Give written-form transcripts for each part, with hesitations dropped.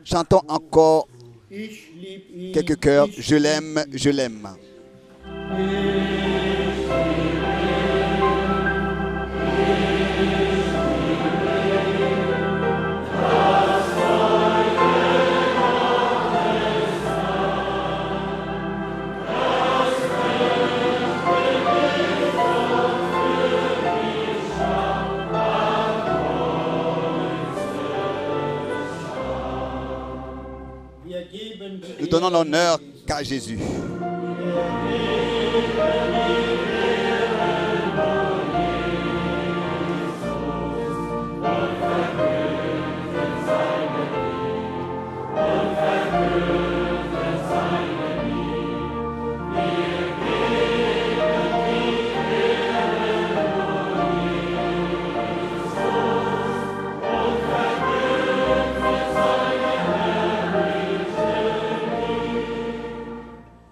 Chantons encore Ich lieb ihn, quelques chœurs. ich Je l'aime, je l'aime. wir geben die Nous donnons l'honneur qu'à Jésus.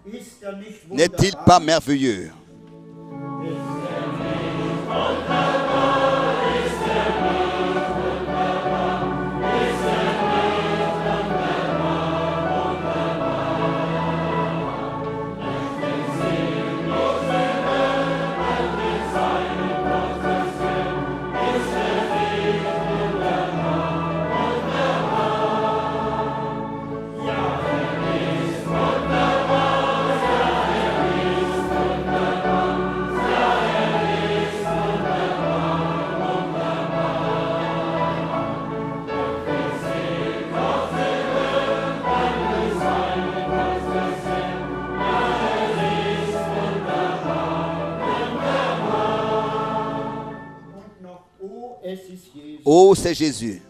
Ist er nicht N'est-il wunderbar? pas merveilleux? Und noch, oh, es ist Jesus. Oh, c'est Jésus.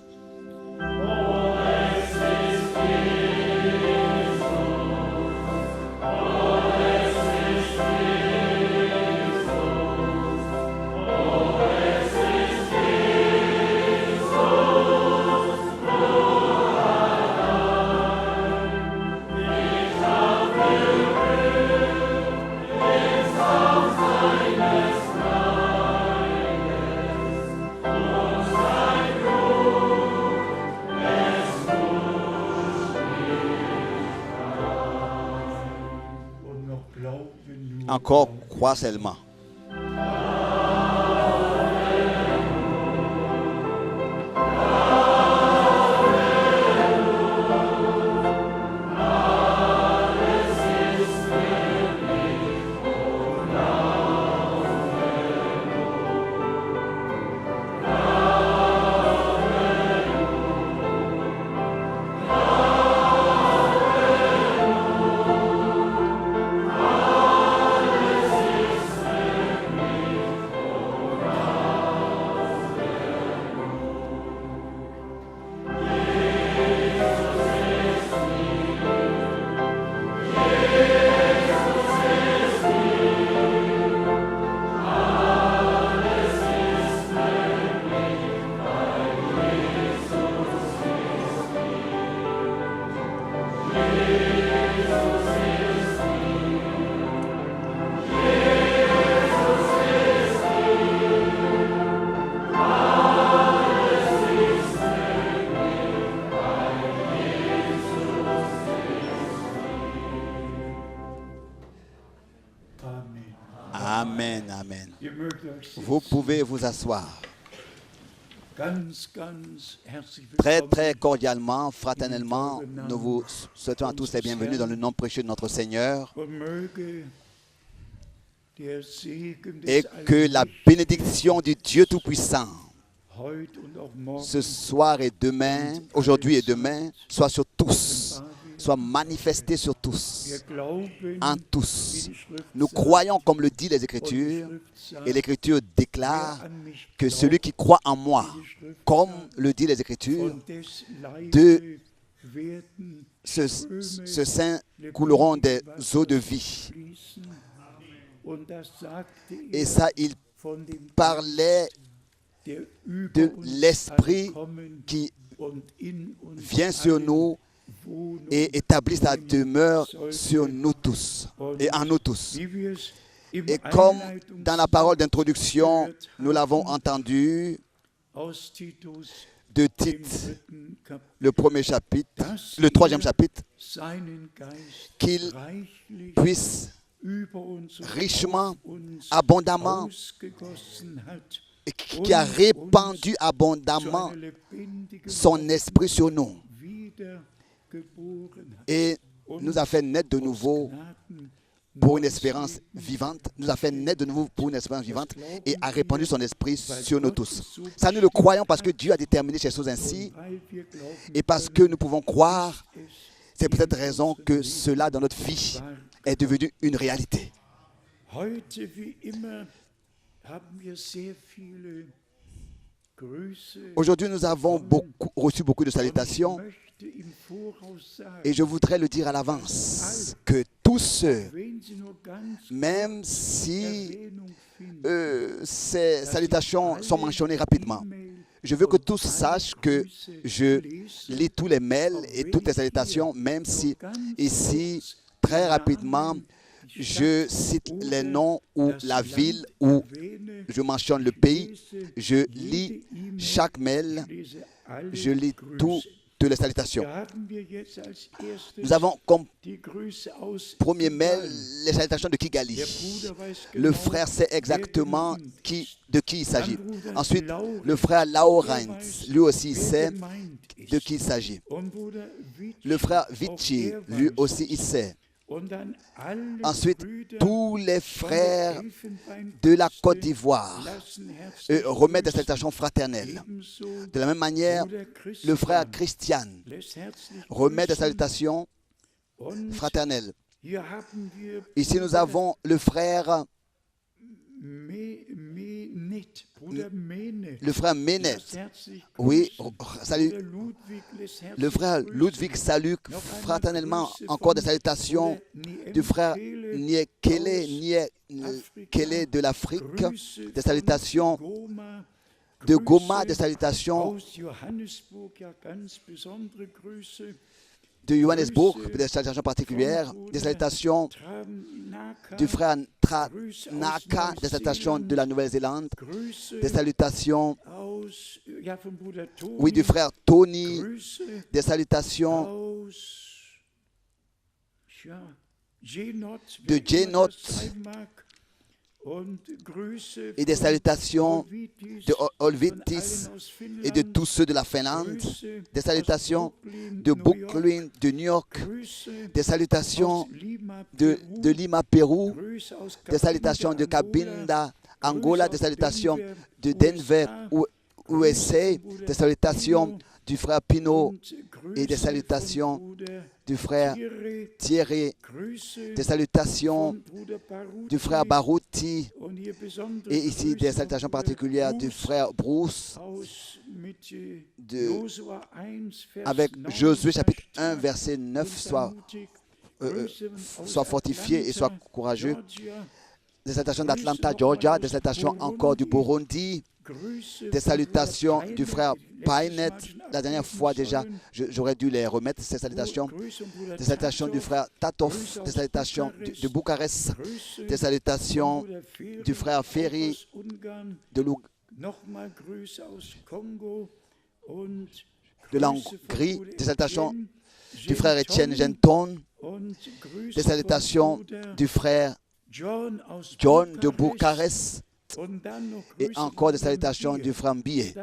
Und noch glauben nur. Encore, crois seulement. Amen. Amen, amen. Ihr mögt euch Vous pouvez vous asseoir. ganz, ganz herzlich Très, willkommen. très cordialement, fraternellement, nous vous souhaitons à tous les bienvenus dans le nom précieux de notre Seigneur Und möge der Segen et des que la bénédiction du Dieu Tout-Puissant heute und auch morgen ce soir et demain, aujourd'hui et demain, soit sur tous, soit manifestée sur tous, wir glauben, en wie tous. die Schrift Nous sagt, croyons comme le dit les und die Écritures, Schrift sagt, et l'Écriture déclare wer an mich que glaubt, celui qui croit en moi, wie die Schrift comme sagt, le dit les Écritures, von des de Leibes werden ce sein couleront des eaux de vie. fließen. Und das sagte Et er ça, il von dem parlait der über de uns l'Esprit ankommen qui und in uns vient sur allen nous wohnen. et établit sa demeure sur nous tous et en nous tous. Wie wir es im Et comme dans la parole Einleitungswort d'introduction, gehört nous l'avons haben, entendu aus Titus de Tite, le premier chapitre, le troisième chapitre, qu'il puisse richement, abondamment, et qui a répandu abondamment son esprit sur nous et nous a fait naître de nouveau pour une espérance vivante, nous a fait naître de nouveau pour une espérance vivante et a répandu son esprit sur nous tous. Ça, nous le croyons parce que Dieu a déterminé ces choses ainsi et parce que nous pouvons croire. C'est pour cette raison que cela dans notre vie est devenu une réalité. Aujourd'hui, nous avons reçu beaucoup de salutations et je voudrais le dire à l'avance que tous ceux, même si ces salutations sont mentionnées rapidement, je veux que tous sachent que je lis tous les mails et toutes les salutations, même si ici, très rapidement, je cite les noms ou la ville ou je mentionne le pays. Je lis chaque mail, je lis toutes les salutations. Nous avons comme premier mail les salutations de Kigali. Le frère sait exactement de qui il s'agit. Ensuite, le frère Laurent, lui aussi sait de qui il s'agit. Le frère Vici, lui aussi il sait. Ensuite, tous les frères de la Côte d'Ivoire remettent des salutations fraternelles. De la même manière, le frère Christian remet des salutations fraternelles. Ici, nous avons le frère Ménet. Oui, salut. Le frère Ludwig salue fraternellement. Encore des salutations du frère Niekele de l'Afrique. Des salutations de Goma, des salutations de Johannesburg, des salutations particulières, des salutations du frère Tranaka, des salutations de la Nouvelle-Zélande, des salutations, oui, du frère Tony, des salutations de J-Not et des salutations de Olvitis et de tous ceux de la Finlande, des salutations de Brooklyn, de New York, des salutations de Lima, Pérou, des salutations de Cabinda, Angola, des salutations de Denver, USA, des salutations du frère Pino et des salutations du frère Thierry, des salutations du frère Barouti et ici des salutations particulières du frère Bruce avec Josué chapitre 1 verset 9, soit fortifié et soit courageux. Des salutations d'Atlanta, Georgia, des salutations encore du Burundi, des salutations du frère Painet. La dernière fois déjà, j'aurais dû les remettre, ces salutations. Des salutations du frère Tatov, des salutations de Bucarest, des salutations du frère Ferry de la Hongrie, des salutations du frère Etienne Genton, des salutations du frère John de Bucarest, et encore des salutations du frère Mbié.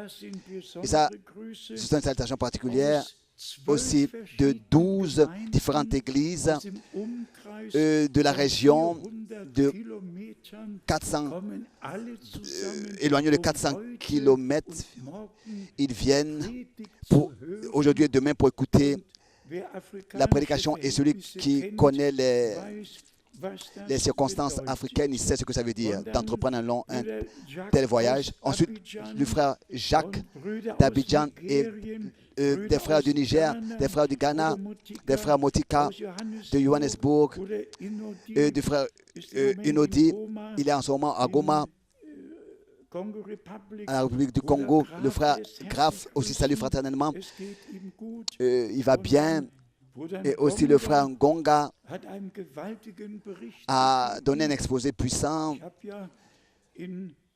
Et ça, ce sont des salutations particulières aussi de 12 différentes églises de la région de 400, éloignées de 400 km. Ils viennent aujourd'hui et demain pour écouter la prédication, et celui qui connaît les circonstances africaines, il sait ce que ça veut dire d'entreprendre un tel voyage. Ensuite, le frère Jacques d'Abidjan et des frères du Niger, des frères du Ghana, des frères Motika de Johannesburg, du frère Inodi, il est en ce moment à Goma, à la République du Congo. Le frère Graf aussi salue fraternellement. Il va bien. Et aussi le frère Ngonga a donné un exposé puissant.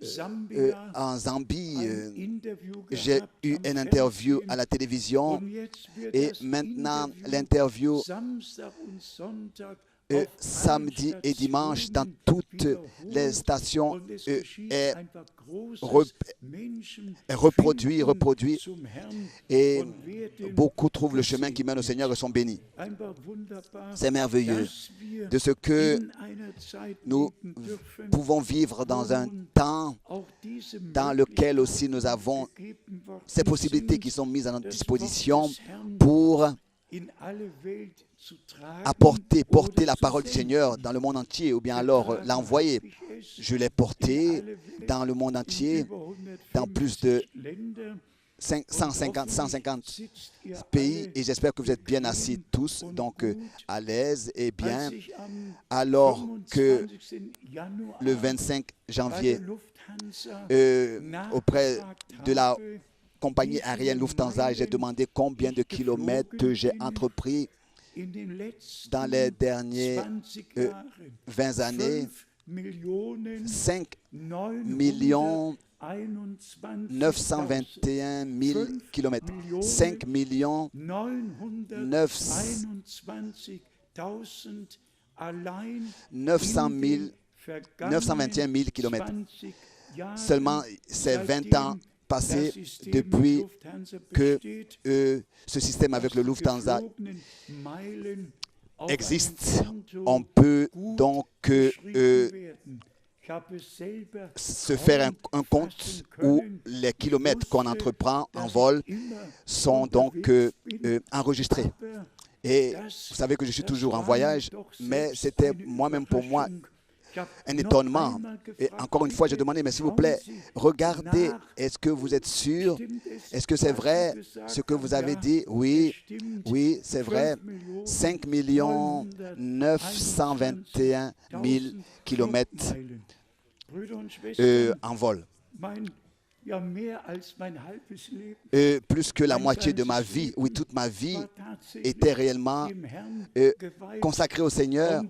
Sambia en Zambie, ein Interview j'ai gehabt eu am une interview Fernsehen. à la télévision Und jetzt wird et das maintenant Interview l'interview Samstag und Sonntag auf allen samedi et dimanche dans Stationen toutes les wiederholt. stations Und es geschieht est einfach Großes. rep- Menschen reproduit finden zum Herrn et und werden beaucoup trouvent le chemin qui mène au Seigneur et sont bénis. einfach wunderbar, C'est merveilleux dass wir de ce que in einer Zeit nous leben dürfen, pouvons vivre dans un temps auch diese dans lequel aussi nous avons ces possibilités qui sont mises à notre disposition pour porter la parole du Seigneur dans le monde entier ou bien alors l'envoyer. Je l'ai porté dans le monde entier, dans plus de 150 pays et j'espère que vous êtes bien assis tous, donc à l'aise et bien, alors que le 25 janvier, auprès de la compagnie aérienne Lufthansa, j'ai demandé combien de kilomètres j'ai entrepris dans les dernières 20 années. 5 millions 921 000 kilomètres. 5 millions 921 000 kilomètres. Seulement ces 20 ans passés depuis que ce système avec le Lufthansa existe. On peut donc se faire un compte où les kilomètres qu'on entreprend en vol sont donc enregistrés. Et vous savez que je suis toujours en voyage, mais c'était moi-même pour moi un étonnement. Et encore une fois, j'ai demandé, mais s'il vous plaît, regardez, est-ce que vous êtes sûr? Est-ce que c'est vrai ce que vous avez dit? Oui, oui, c'est vrai. 5 921 000 kilomètres en vol. Plus que la moitié de ma vie, oui, toute ma vie était réellement consacrée au Seigneur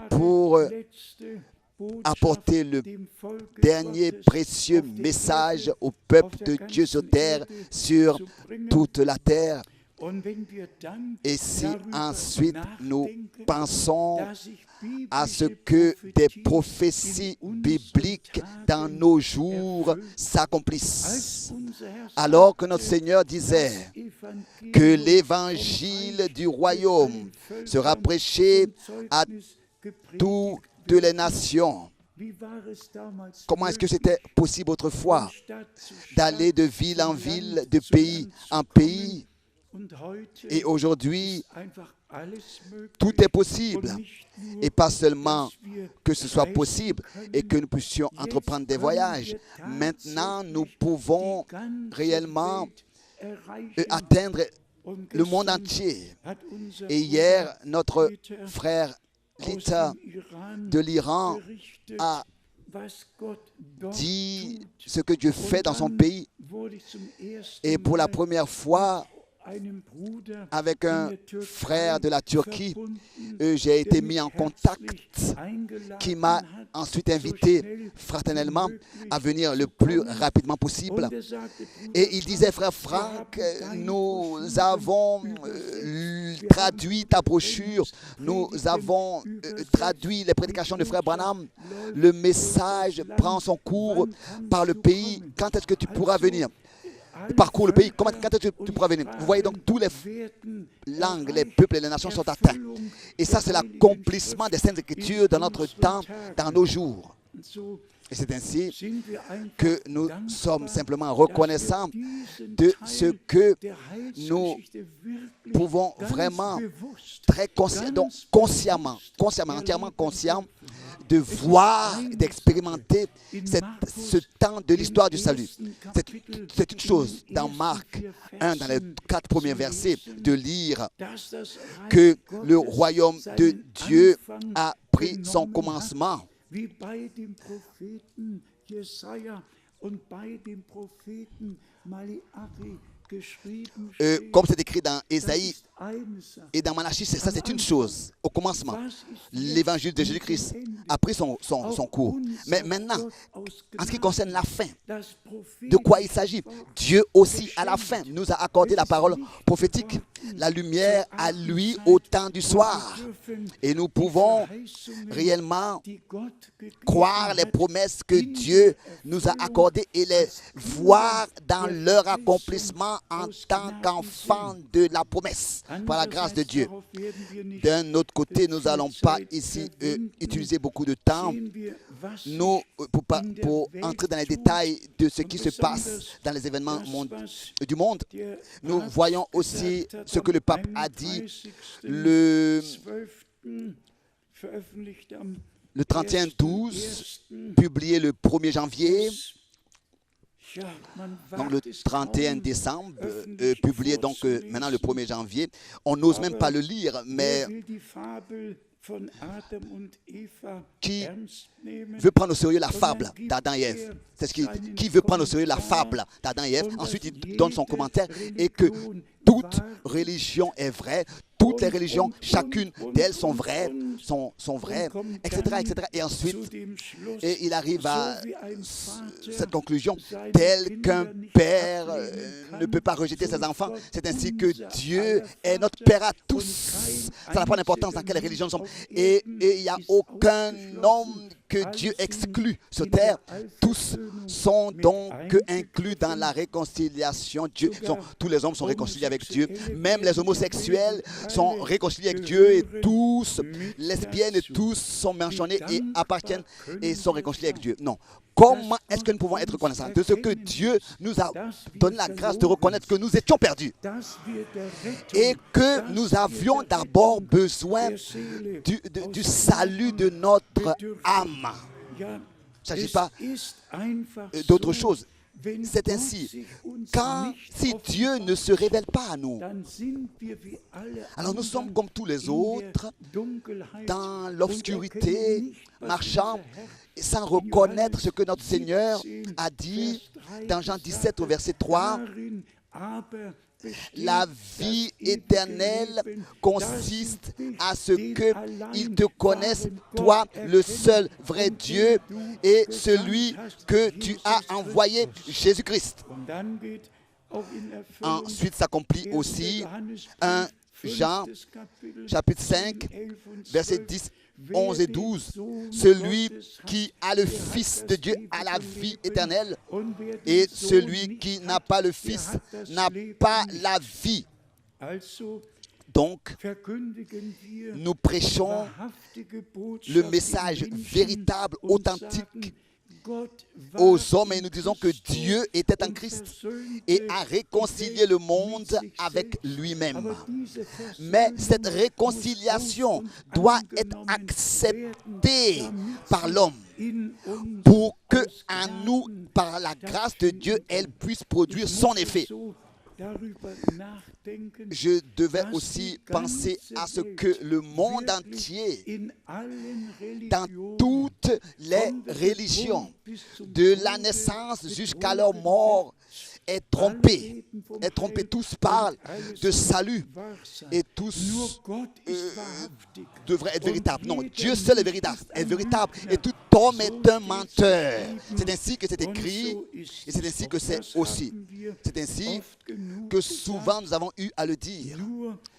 pour apporter le dernier précieux message au peuple de Dieu sur terre, sur toute la terre. Et si ensuite nous pensons à ce que des prophéties bibliques dans nos jours s'accomplissent, alors que notre Seigneur disait que l'évangile du royaume sera prêché à toutes les nations. Comment est-ce que c'était possible autrefois d'aller de ville en ville, de pays en pays? Et aujourd'hui, tout est possible. Et pas seulement que ce soit possible et que nous puissions entreprendre des voyages. Maintenant, nous pouvons réellement atteindre le monde entier. Et hier, notre frère Lita de l'Iran a dit ce que Dieu fait dans son pays. Et pour la première fois, avec un frère de la Turquie, j'ai été mis en contact, qui m'a ensuite invité fraternellement à venir le plus rapidement possible. Et il disait, frère Franck, nous avons traduit ta brochure, nous avons traduit les prédications de frère Branham, le message prend son cours par le pays, quand est-ce que tu pourras venir? Parcours le pays, quand est-ce que tu pourras venir? Vous voyez donc, tous les langues, les peuples et les nations sont atteints. Et ça, c'est l'accomplissement des Saintes Écritures dans notre temps, dans nos jours. Et c'est ainsi que nous sommes simplement reconnaissants de ce que nous pouvons vraiment, très consciemment, entièrement conscients, de voir, d'expérimenter ce temps de l'histoire du salut. C'est une chose dans Marc 1, dans les 4 premiers versets, de lire que le royaume de Dieu a pris son commencement. Wie bei dem Propheten Jesaja und bei dem Propheten Malachi comme c'est écrit dans Ésaïe et dans Malachie, ça c'est une chose. Au commencement, l'évangile de Jésus-Christ a pris son cours. Mais maintenant, en ce qui concerne la fin, de quoi il s'agit? Dieu aussi, à la fin, nous a accordé la parole prophétique, la lumière à lui au temps du soir. Et nous pouvons réellement croire les promesses que Dieu nous a accordées et les voir dans leur accomplissement en tant qu'enfants de la promesse, par la grâce de Dieu. D'un autre côté, nous n'allons pas ici utiliser beaucoup de temps pour entrer dans les détails de ce qui se passe dans les événements du monde. Nous voyons aussi ce que le pape a dit le 31/12, publié le 1er janvier. Donc le 31 décembre, publié donc maintenant le 1er janvier. On n'ose même pas le lire, mais qui veut prendre au sérieux la fable d'Adam et Ève? C'est ce qui veut prendre au sérieux la fable d'Adam et Ève. Ensuite, il donne son commentaire et que toute religion est vraie, toutes les religions, chacune d'elles sont vraies, etc., etc. Et ensuite, il arrive à cette conclusion, tel qu'un père ne peut pas rejeter ses enfants, c'est ainsi que Dieu est notre Père à tous. Ça n'a pas d'importance dans quelle religion nous sommes. Et il n'y a aucun homme que Dieu exclut sur terre. Tous sont donc inclus dans la réconciliation. Tous les hommes sont réconciliés avec Dieu. Même les homosexuels sont réconciliés avec Dieu et tous, lesbiennes et tous sont mentionnés et appartiennent et sont réconciliés avec Dieu. Non. Comment est-ce que nous pouvons être reconnaissants de ce que Dieu nous a donné la grâce de reconnaître que nous étions perdus et que nous avions d'abord besoin du salut de notre âme. Il ne s'agit pas d'autre chose. C'est ainsi. Si Dieu ne se révèle pas à nous, alors nous sommes comme tous les autres, dans l'obscurité, marchant, sans reconnaître ce que notre Seigneur a dit dans Jean 17 au verset 3. La vie éternelle consiste à ce qu'ils te connaissent, toi, le seul vrai Dieu, et celui que tu as envoyé, Jésus-Christ. Ensuite s'accomplit aussi 1 Jean, chapitre 5, versets 10, 11 et 12. Celui qui a le Fils de Dieu a la vie éternelle, et celui qui n'a pas le Fils n'a pas la vie. Donc, nous prêchons le message véritable, authentique aux hommes et nous disons que Dieu était en Christ et a réconcilié le monde avec lui-même. Mais cette réconciliation doit être acceptée par l'homme pour que en nous, par la grâce de Dieu, elle puisse produire son effet. Je devais aussi penser à ce que le monde entier, dans toutes les religions, de la naissance jusqu'à leur mort, est trompé. Tous parlent de salut et tous devraient être véritables. Non, Dieu seul est véritable et tout homme est un menteur. C'est ainsi que c'est écrit et c'est ainsi que c'est aussi. C'est ainsi que souvent nous avons eu à le dire.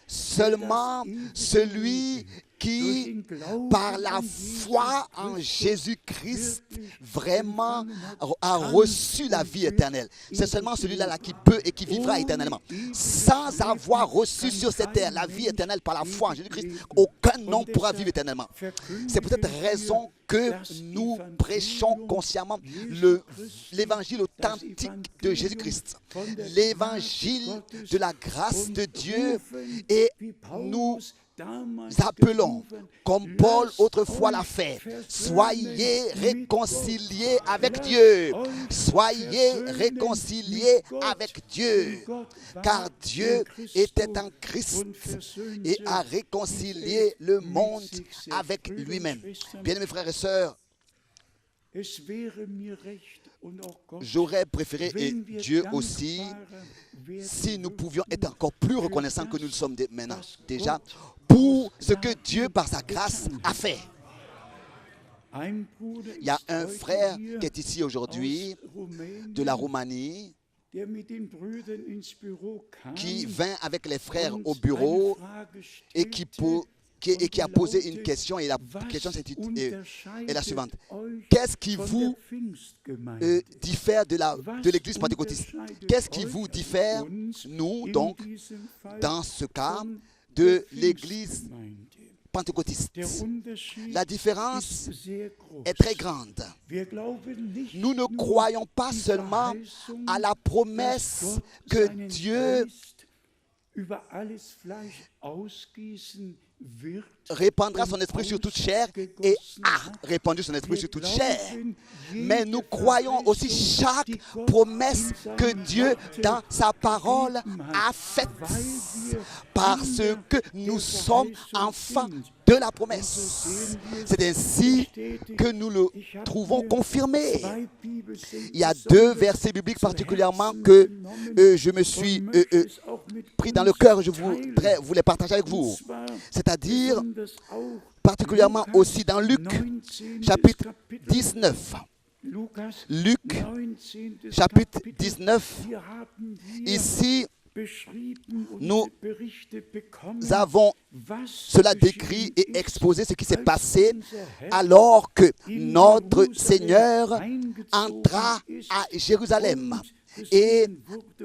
Seulement celui qui, par la foi en Jésus-Christ, vraiment a reçu la vie éternelle. C'est seulement celui-là qui peut et qui vivra éternellement. Sans avoir reçu sur cette terre la vie éternelle par la foi en Jésus-Christ, aucun homme pourra vivre éternellement. C'est pour cette raison que nous prêchons consciemment l'évangile authentique de Jésus-Christ. L'évangile de la grâce de Dieu, et nous appelons, comme Paul autrefois l'a fait, soyez réconciliés avec Dieu. Soyez réconciliés avec Dieu. Car Dieu était en Christ et a réconcilié le monde avec lui-même. Bien-aimés frères et sœurs, Es wäre mir recht und auch Gott, J'aurais préféré, et wenn wir Dieu aussi, dankbarer werden si nous pouvions würden être encore plus für reconnaissants que nous le das, sommes maintenant was déjà, Gott pour aus ce que Gnade Dieu, par sa grâce, getan a hat. fait. Ein Bruder Il y a ist un heute frère hier qui est ici aujourd'hui, aus Rumänien, de la Roumanie, der mit den Brüdern ins Büro kam qui vint avec les frères und au bureau eine Frage et qui, stellte, qui a posé une question. Et la question est la suivante. Qu'est-ce qui vous diffère de l'Église pentecôtiste? Qu'est-ce qui vous diffère, nous, donc, dans ce cas, de l'Église pentecôtiste? La différence est très grande. Nous ne croyons pas seulement à la promesse que Dieu répandra son esprit sur toute chair et a répandu son esprit sur toute chair. Mais nous croyons aussi chaque promesse que Dieu, dans sa parole, a faite. Parce que nous sommes enfants de la promesse. C'est ainsi que nous le trouvons confirmé. Il y a deux versets bibliques particulièrement que je me suis pris dans le cœur. Je voudrais vous les partager avec vous. C'est-à-dire particulièrement aussi dans Luc, chapitre 19. Luc, chapitre 19. Ici, nous avons cela décrit et exposé ce qui s'est passé alors que notre Seigneur entra à Jérusalem. Et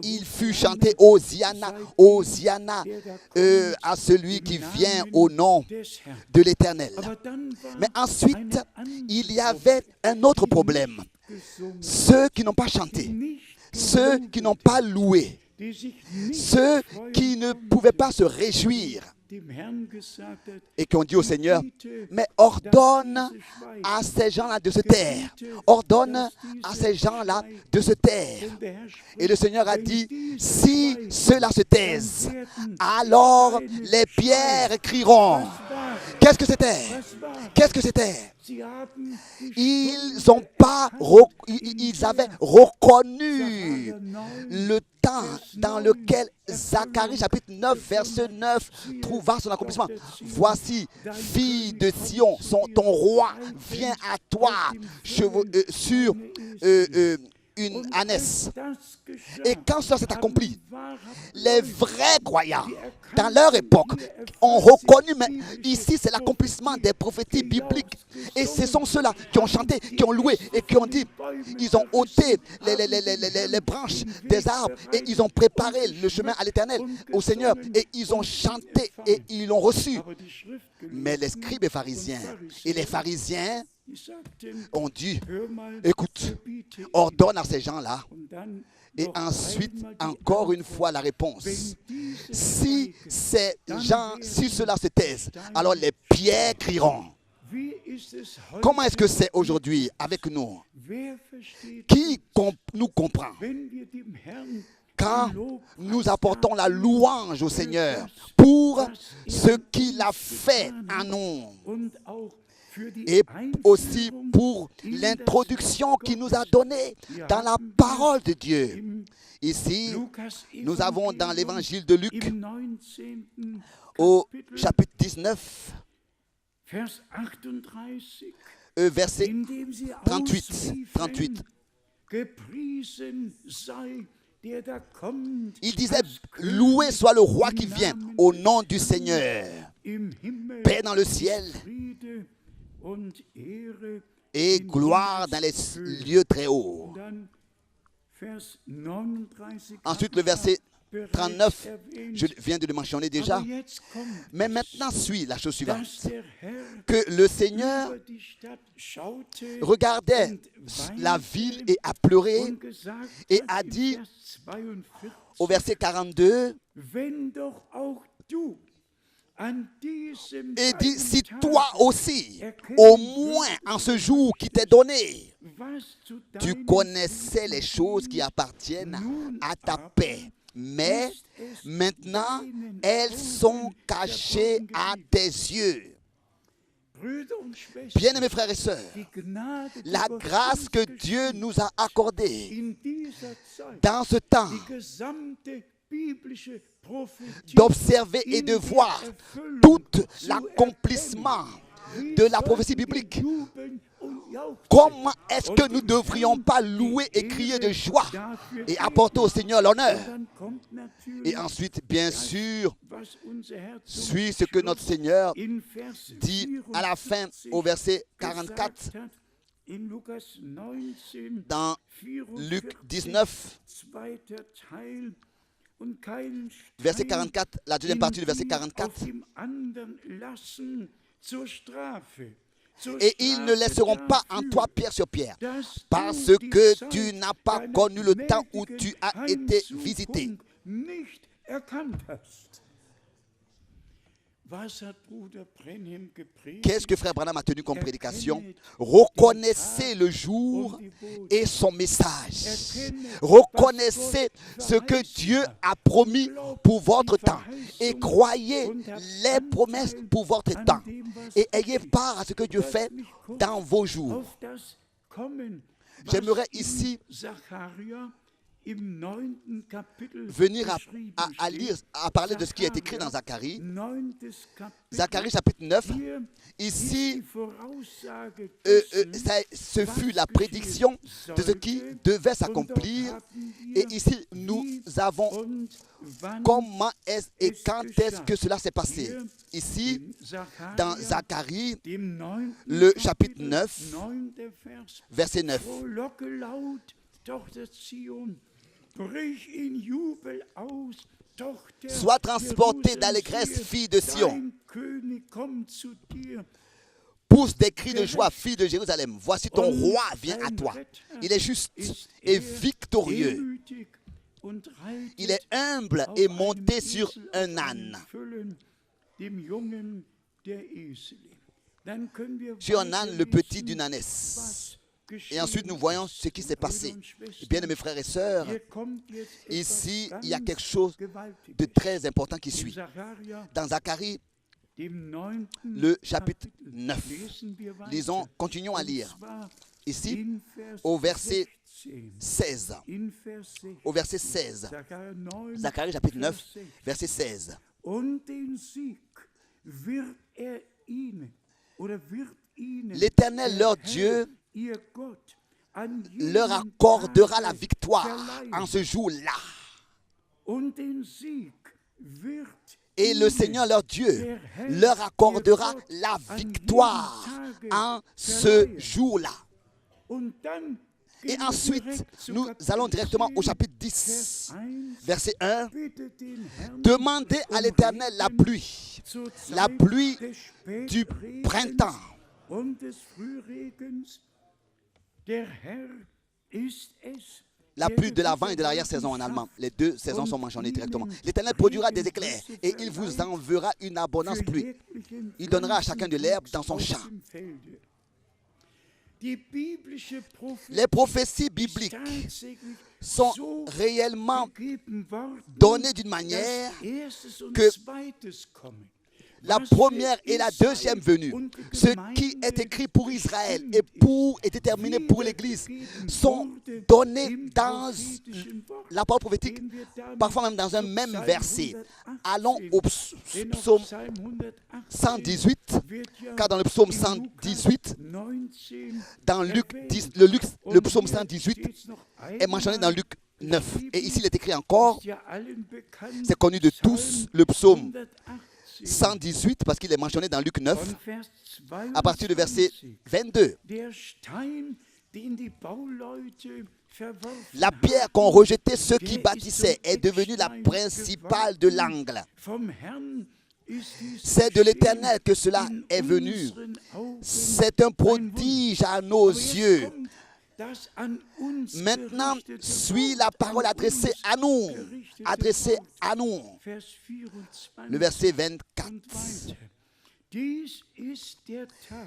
il fut chanté Hosiana, Hosiana à celui qui vient au nom de l'Éternel. Mais ensuite, il y avait un autre problème. Ceux qui n'ont pas chanté, ceux qui n'ont pas loué, ceux qui ne pouvaient pas se réjouir et qui ont dit au Seigneur, mais ordonne à ces gens-là de se taire. Ordonne à ces gens-là de se taire. Et le Seigneur a dit, si ceux-là se taisent, alors les pierres crieront. Qu'est-ce que c'était? Qu'est-ce que c'était? Ils avaient reconnu le temps dans lequel Zacharie, chapitre 9, verset 9, trouva son accomplissement. Voici, fille de Sion, ton roi vient à toi sur une ânesse. Et quand cela s'est accompli, les vrais croyants, dans leur époque, ont reconnu, mais ici c'est l'accomplissement des prophéties bibliques. Et ce sont ceux-là qui ont chanté, qui ont loué et qui ont dit, ils ont ôté les branches des arbres et ils ont préparé le chemin à l'Éternel, au Seigneur, et ils ont chanté et ils l'ont reçu. Mais les scribes et les pharisiens ont dit, écoute, ordonne à ces gens-là. Et ensuite, encore une fois, la réponse. Si ces gens, si ceux-là se taisent, alors les pierres crieront. Comment est-ce que c'est aujourd'hui avec nous? Qui nous comprend? Quand nous apportons la louange au Seigneur pour ce qu'il a fait en nous, et aussi pour l'introduction qu'il nous a donnée dans la parole de Dieu. Ici, nous avons dans l'évangile de Luc, au chapitre 19, verset 38. Il disait, loué soit le roi qui vient au nom du Seigneur. Paix dans le ciel et gloire dans les lieux très hauts. Ensuite, le verset 39, je viens de le mentionner déjà. Mais maintenant suit la chose suivante. Que le Seigneur regardait la ville et a pleuré et a dit au verset 42, et dit, si toi aussi, au moins en ce jour qui t'est donné, tu connaissais les choses qui appartiennent à ta paix, mais maintenant elles sont cachées à tes yeux. Bien-aimés frères et sœurs, la grâce que Dieu nous a accordée dans ce temps d'observer et de voir tout l'accomplissement de la prophétie biblique. Comment est-ce que nous ne devrions pas louer et crier de joie et apporter au Seigneur l'honneur? Et ensuite, bien sûr, suit ce que notre Seigneur dit à la fin au verset 44 dans Luc 19, verset 44, la deuxième partie du verset 44. Et ils ne laisseront pas en toi pierre sur pierre, parce que tu n'as pas connu le temps où tu as été visité. Qu'est-ce que frère Branham a tenu comme prédication? Reconnaissez le jour et son message. Reconnaissez ce que Dieu a promis pour votre temps et croyez les promesses pour votre temps. Et ayez part à ce que Dieu fait dans vos jours. J'aimerais ici venir à lire, à parler de ce qui est écrit dans Zacharie. Zacharie chapitre 9. Ici, ce fut la prédiction de ce qui devait s'accomplir. Et ici, nous avons comment est et quand est-ce que cela s'est passé. Ici, dans Zacharie, le chapitre 9, verset 9. Sois transporté d'allégresse, fille de Sion. Pousse des cris de joie, fille de Jérusalem. Voici ton roi vient à toi. Il est juste et victorieux. Il est humble et monté sur un âne. Sur un âne, le petit d'une ânesse. Et ensuite, nous voyons ce qui s'est passé. Bien, mes frères et sœurs, ici, il y a quelque chose de très important qui suit. Dans Zacharie, le chapitre 9, lisons, continuons à lire. Ici, au verset 16. Au verset 16. Zacharie, chapitre 9, verset 16. L'Éternel, leur Dieu, leur accordera la victoire en ce jour-là. Et le Seigneur, leur Dieu, leur accordera la victoire en ce jour-là. Et ensuite, nous allons directement au chapitre 10, verset 1. Demandez à l'Éternel la pluie du printemps. La pluie de l'avant et de l'arrière-saison en allemand. Les deux saisons sont mentionnées directement. L'Éternel produira des éclairs et il vous enverra une abondance pluie. Il donnera à chacun de l'herbe dans son champ. Les prophéties bibliques sont réellement données d'une manière que la première et la deuxième venue, ce qui est écrit pour Israël et déterminé pour l'Église, sont donnés dans la parole prophétique, parfois même dans un même verset. Allons au psaume 118, car dans le psaume 118, dans le psaume 118 est mentionné dans Luc 9. Et ici, il est écrit encore, c'est connu de tous, le psaume 118, parce qu'il est mentionné dans Luc 9, à partir du verset 22. La pierre qu'ont rejetée ceux qui bâtissaient est devenue la principale de l'angle. C'est de l'Éternel que cela est venu. C'est un prodige à nos yeux. Maintenant, suit la parole adressée à nous. Adressée à nous. Le verset 24.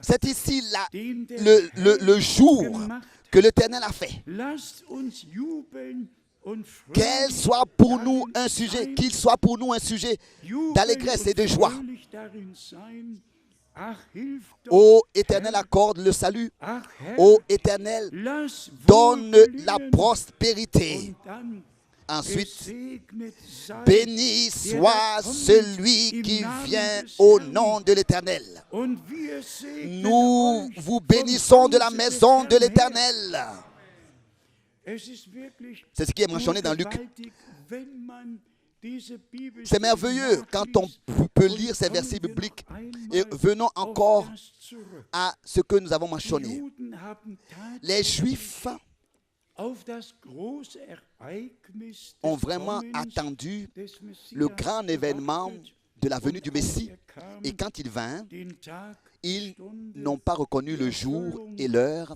C'est ici le jour que l'Éternel a fait. Qu'il soit pour nous un sujet d'allégresse et de joie. Ach, hilf doch, Ô Éternel, accorde le salut. ach Herr, Ô Éternel, lass donne la wohlgelingen. prospérité. Und dann Ensuite, gesegnet sei, béni soit celui qui vient au nom de l'Éternel. und wir segnen Nous euch vous vom bénissons de la Hause des maison de Herrn her. l'Éternel. Es ist wirklich C'est ce qui est mentionné dans Luc. gewaltig, wenn man diese Bibelstellen C'est merveilleux quand on peut lire ces versets bibliques. Et venons encore auf das zurück. à ce que nous avons Die mentionné. Juden haben Les tatsächlich Juifs auf das große Ereignis ont des vraiment Kommens attendu des Messias le grand événement gewartet. de la venue du Und als Messie. er kam, Et quand il vint, den Tag, ils Stunde n'ont pas reconnu le jour et l'heure,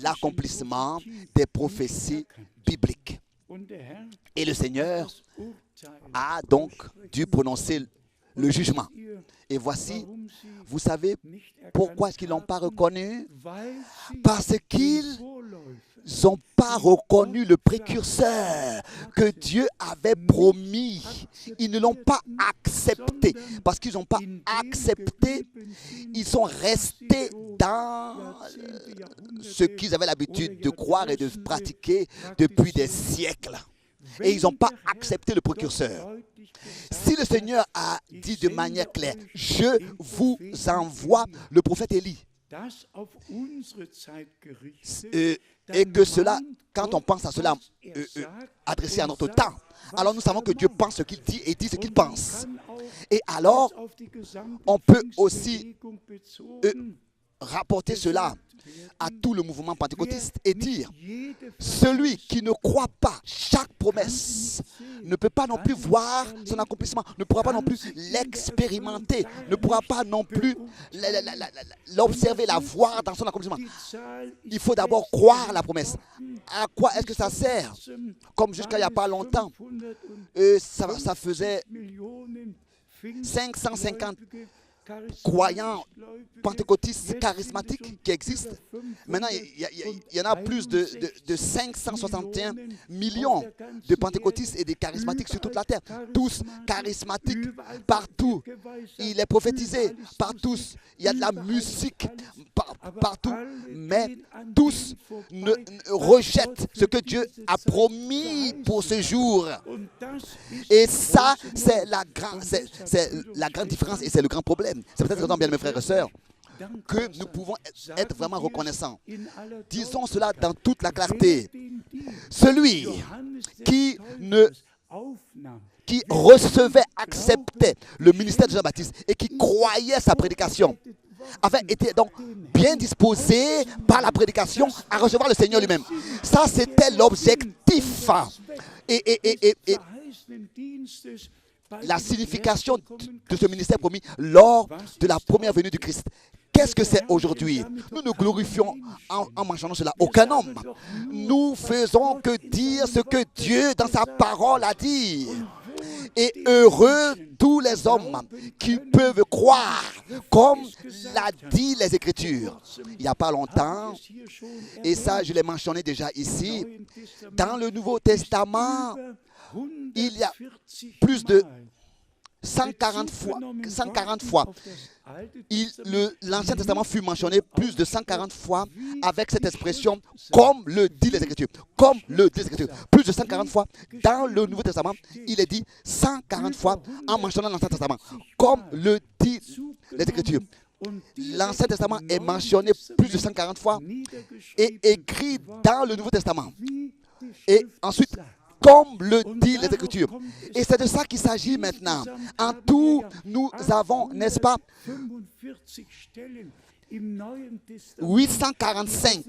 l'accomplissement des prophéties bibliques. und der Herr Et le Seigneur das Urteil a donc dû prononcer le jugement. ihr, Et voici, warum sie vous savez nicht erkannt pourquoi est-ce qu'ils ne l'ont pas haben, reconnu? weil sie Parce den qu'ils Vorläufer n'ont pas reconnu le précurseur que Dieu avait promis. Ils ne l'ont pas accepté. Parce qu'ils n'ont pas in dem accepté, geblieben sind, ils sont restés dans Jahrzehnte, Jahrhunderte ce qu'ils avaient l'habitude de croire et de pratiquer depuis des siècles. Et ils n'ont pas accepté le précurseur. Si le Seigneur a dit de manière claire, je vous envoie le prophète Élie, das auf unsere Zeit gerichtet, et dann que cela, meint quand on Gott, pense à cela, was sagt, adressé à und notre sagt, temps, was alors nous savons que Dieu pense ce qu'il dit et dit ce qu'il Und man pense. kann auch Et alors, das auf die gesamte on peut aussi Pfingstbewegung bezogen rapporter cela gesagt à werden, tout le mouvement pentecôtiste wer et dire, nicht jede celui qui ne croit pas chaque promesse ne peut pas non plus voir son accomplissement, ne pourra pas non plus l'expérimenter, ne pourra pas non plus l'observer, la voir dans son accomplissement. die Zahl Il faut d'abord croire la promesse. À quoi est-ce que ça sert? Comme jusqu'à il n'y a pas longtemps, ça faisait 550 croyants pentecôtistes charismatiques qui existent. Maintenant, il y en a plus de 561 millions de pentecôtistes et de charismatiques sur toute la terre. Tous charismatiques, partout. Il est prophétisé par tous. Il y a de la musique partout. Mais tous rejettent ce que Dieu a promis pour ce jour. Et ça, c'est la grande différence et c'est le grand problème. C'est peut-être raison, bien mes frères et sœurs, que nous pouvons être vraiment reconnaissants. Disons cela dans toute la clarté. Celui qui recevait, acceptait le ministère de Jean-Baptiste et qui croyait sa prédication avait été donc bien disposé par la prédication à recevoir le Seigneur lui-même. Ça, c'était l'objectif. Et la signification de ce ministère promis lors de la première venue du Christ. Qu'est-ce que c'est aujourd'hui? Nous nous glorifions en mentionnant cela. Aucun homme. Nous faisons que dire ce que Dieu dans sa parole a dit. Et heureux tous les hommes qui peuvent croire, comme l'a dit les Écritures. Il n'y a pas longtemps, et ça je l'ai mentionné déjà ici, dans le Nouveau Testament, il y a plus de 140 fois. L'Ancien Testament fut mentionné plus de 140 fois avec cette expression « comme le dit les Écritures ». Comme le dit les Écritures. Plus de 140 fois dans le Nouveau Testament, il est dit 140 fois en mentionnant l'Ancien Testament. Comme le dit les Écritures. L'Ancien Testament est mentionné plus de 140 fois et écrit dans le Nouveau Testament. Et ensuite, comme le dit les Écritures. Et c'est de ça qu'il s'agit maintenant. En tout, nous avons, n'est-ce pas, 845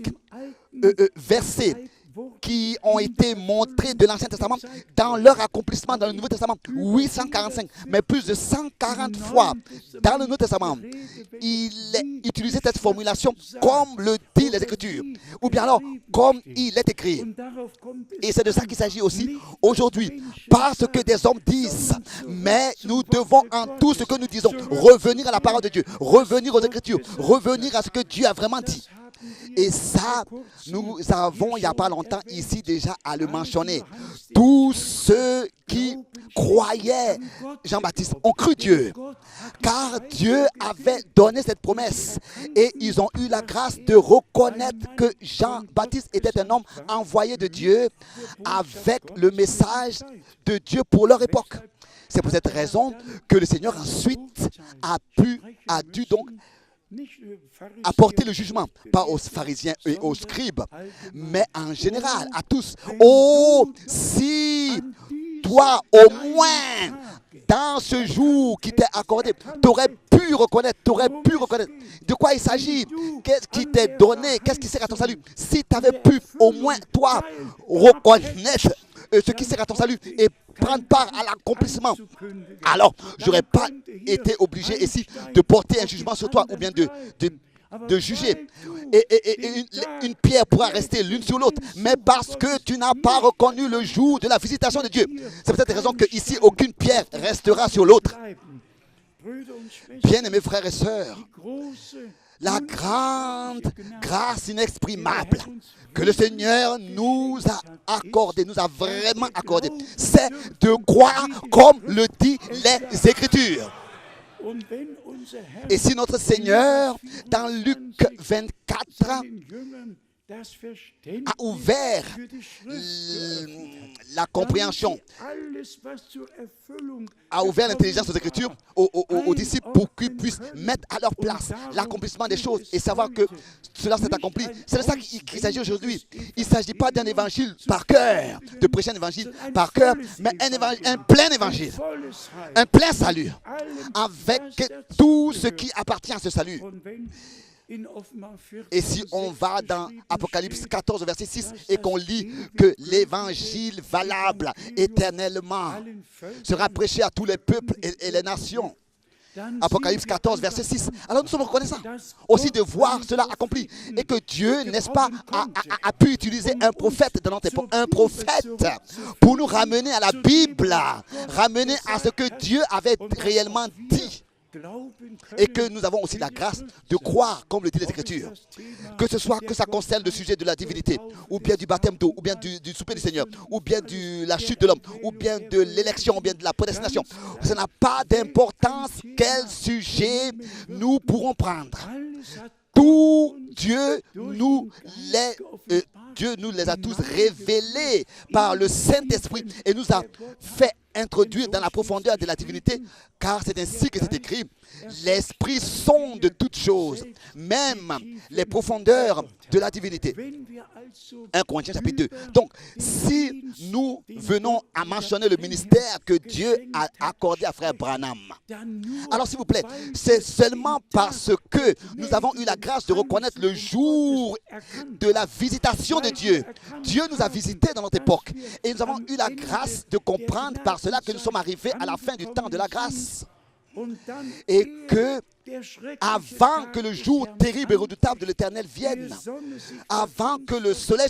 versets qui ont été montrés de l'Ancien Testament dans leur accomplissement dans le Nouveau Testament. 845, mais plus de 140 fois dans le Nouveau Testament, il utilisait cette formulation comme le dit les Écritures, ou bien alors comme il est écrit. Et c'est de ça qu'il s'agit aussi aujourd'hui, parce que des hommes disent, mais nous devons en tout ce que nous disons revenir à la parole de Dieu, revenir aux Écritures, revenir à ce que Dieu a vraiment dit. Et ça, nous avons, il n'y a pas longtemps, ici déjà à le mentionner. Tous ceux qui croyaient Jean-Baptiste ont cru Dieu, car Dieu avait donné cette promesse. Et ils ont eu la grâce de reconnaître que Jean-Baptiste était un homme envoyé de Dieu avec le message de Dieu pour leur époque. C'est pour cette raison que le Seigneur ensuite a dû donc apporter le jugement, pas aux pharisiens et aux scribes, mais en général, à tous. Oh, si toi, au moins, dans ce jour qui t'est accordé, tu aurais pu reconnaître, de quoi il s'agit, qu'est-ce qui t'est donné, qu'est-ce qui sert à ton salut. Si tu avais pu, au moins, toi, reconnaître ce qui sert à ton salut et prendre part à l'accomplissement, alors je n'aurais pas été obligé ici de porter un jugement sur toi ou bien de juger. Et une pierre pourra rester l'une sur l'autre, mais parce que tu n'as pas reconnu le jour de la visitation de Dieu. C'est peut-être la raison qu'ici, aucune pierre restera sur l'autre. Bien-aimés frères et sœurs, la grande grâce inexprimable que le Seigneur nous a accordé, nous a vraiment accordé, c'est de croire comme le dit les Écritures. Et si notre Seigneur, dans Luc 24, a ouvert la compréhension, a ouvert l'intelligence aux Écritures, aux disciples pour qu'ils puissent mettre à leur place l'accomplissement des choses et savoir que cela s'est accompli. C'est de ça qu'il s'agit aujourd'hui. Il ne s'agit pas d'un évangile par cœur, de prêcher un évangile par cœur, mais un plein évangile, un plein salut, avec tout ce qui appartient à ce salut. Et si on va dans Apocalypse 14, verset 6, et qu'on lit que l'évangile valable éternellement sera prêché à tous les peuples et les nations. Apocalypse 14, verset 6. Alors nous sommes reconnaissants aussi de voir cela accompli. Et que Dieu, n'est-ce pas, a pu utiliser un prophète dans notre époque. Un prophète pour nous ramener à la Bible, ramener à ce que Dieu avait réellement dit. Et que nous avons aussi la grâce de croire, comme le dit les Écritures, que ce soit que ça concerne le sujet de la divinité, ou bien du baptême d'eau, ou bien du souper du Seigneur, ou bien de la chute de l'homme, ou bien de l'élection, ou bien de la prédestination. Ça n'a pas d'importance quel sujet nous pourrons prendre. Tout Dieu nous les a tous révélés par le Saint-Esprit et nous a fait introduire dans la profondeur de la divinité, car c'est ainsi que c'est écrit. L'Esprit sonde toutes choses, même les profondeurs de la divinité. 1 Corinthiens chapitre 2. Donc, si nous venons à mentionner le ministère que Dieu a accordé à frère Branham, alors s'il vous plaît, c'est seulement parce que nous avons eu la grâce de reconnaître le jour de la visitation de Dieu. Dieu nous a visités dans notre époque et nous avons eu la grâce de comprendre par cela que nous sommes arrivés à la fin du temps de la grâce. Et que, avant que le jour terrible et redoutable de l'Éternel vienne, avant que le soleil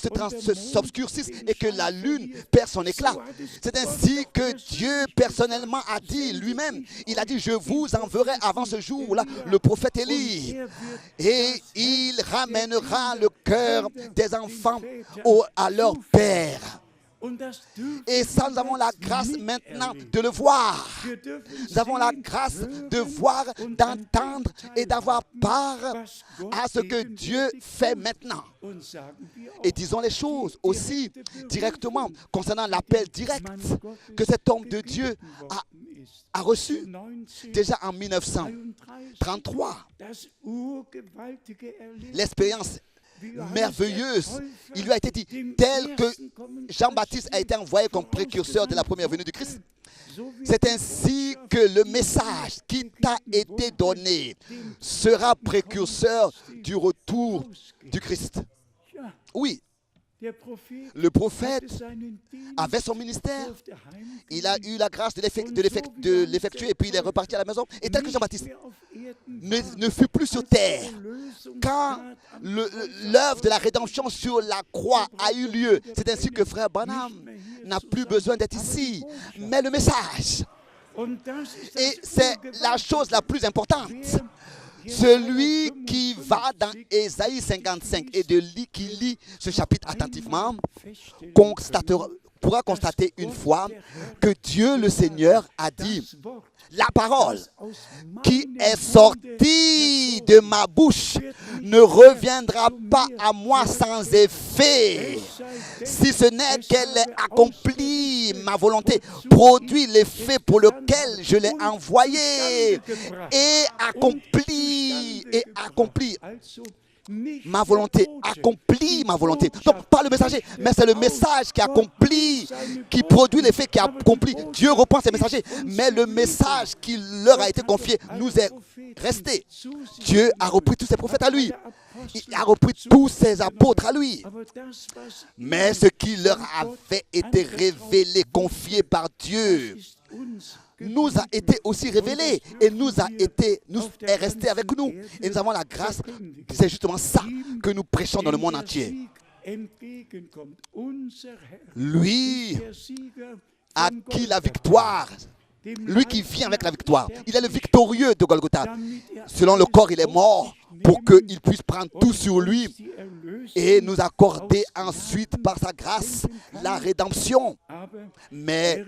s'obscurcisse et que la lune perd son éclat, c'est ainsi que Dieu personnellement a dit lui-même. Il a dit, je vous enverrai avant ce jour-là le prophète Élie. Et il ramènera le cœur des enfants à leur père. Et ça, nous avons la grâce maintenant de le voir. Nous avons la grâce de voir, d'entendre et d'avoir part à ce que Dieu fait maintenant. Et disons les choses aussi directement concernant l'appel direct que cet homme de Dieu a reçu déjà en 1933. L'expérience merveilleuse, il lui a été dit, tel que Jean-Baptiste a été envoyé comme précurseur de la première venue du Christ. C'est ainsi que le message qui t'a été donné sera précurseur du retour du Christ. Oui, le prophète avait son ministère, il a eu la grâce de l'effectuer et puis il est reparti à la maison. Et tel que Jean-Baptiste ne fut plus sur terre, quand l'œuvre de la rédemption sur la croix a eu lieu, c'est ainsi que frère Branham n'a plus besoin d'être ici. Mais le message, et c'est la chose la plus importante, Celui qui va dans Ésaïe 55 et qui lit ce chapitre attentivement pourra constater une fois que Dieu le Seigneur a dit: la parole qui est sortie de ma bouche ne reviendra pas à moi sans effet, si ce n'est qu'elle ait accompli ma volonté, produit l'effet pour lequel je l'ai envoyé, et accompli ma volonté, accomplit ma volonté. Donc pas le messager, mais c'est le message qui accomplit, qui produit l'effet, qui accomplit. Dieu reprend ses messagers, mais le message qui leur a été confié nous est resté. Dieu a repris tous ses prophètes à lui. Il a repris tous ses apôtres à lui. Mais ce qui leur avait été révélé, confié par Dieu, nous a été aussi révélé et nous est resté avec nous. Et nous avons la grâce, c'est justement ça que nous prêchons dans le monde entier. Lui a qui la victoire, lui qui vient avec la victoire. Il est le victorieux de Golgotha. Selon le corps, il est mort pour qu'il puisse prendre tout sur lui et nous accorder ensuite par sa grâce la rédemption. Mais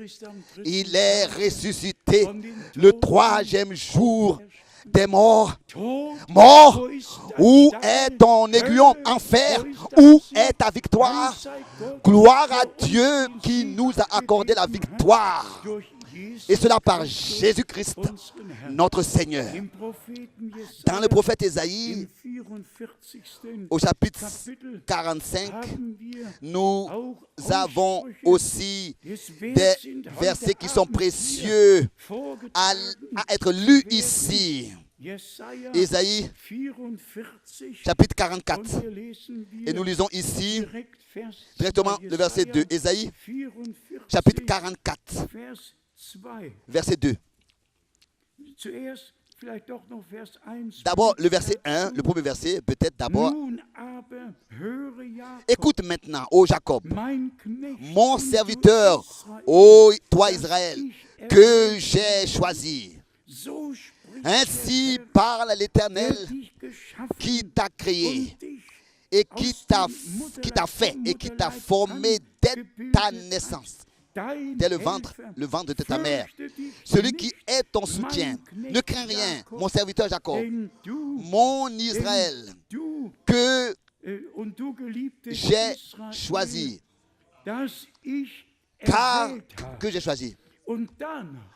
il est ressuscité le 3e jour des morts. Mort, où est ton aiguillon? Enfer, où est ta victoire? Gloire à Dieu qui nous a accordé la victoire. Et cela par Jésus-Christ, notre Seigneur. Dans le prophète Ésaïe, au chapitre 45, nous avons aussi des versets qui sont précieux à être lus ici. Ésaïe, chapitre 44. Et nous lisons ici directement le verset 2. Ésaïe, chapitre 44. Verset 2. D'abord le verset 1, le premier verset, peut-être d'abord. Écoute maintenant, ô Jacob, mon serviteur, ô toi Israël, que j'ai choisi. Ainsi parle l'Éternel qui t'a créé et qui t'a fait et qui t'a formé dès ta naissance. Dès le ventre de ta mère. Celui qui est ton soutien. Ne crains rien, mon serviteur Jacob, mon Israël, que j'ai choisi. Car que j'ai choisi.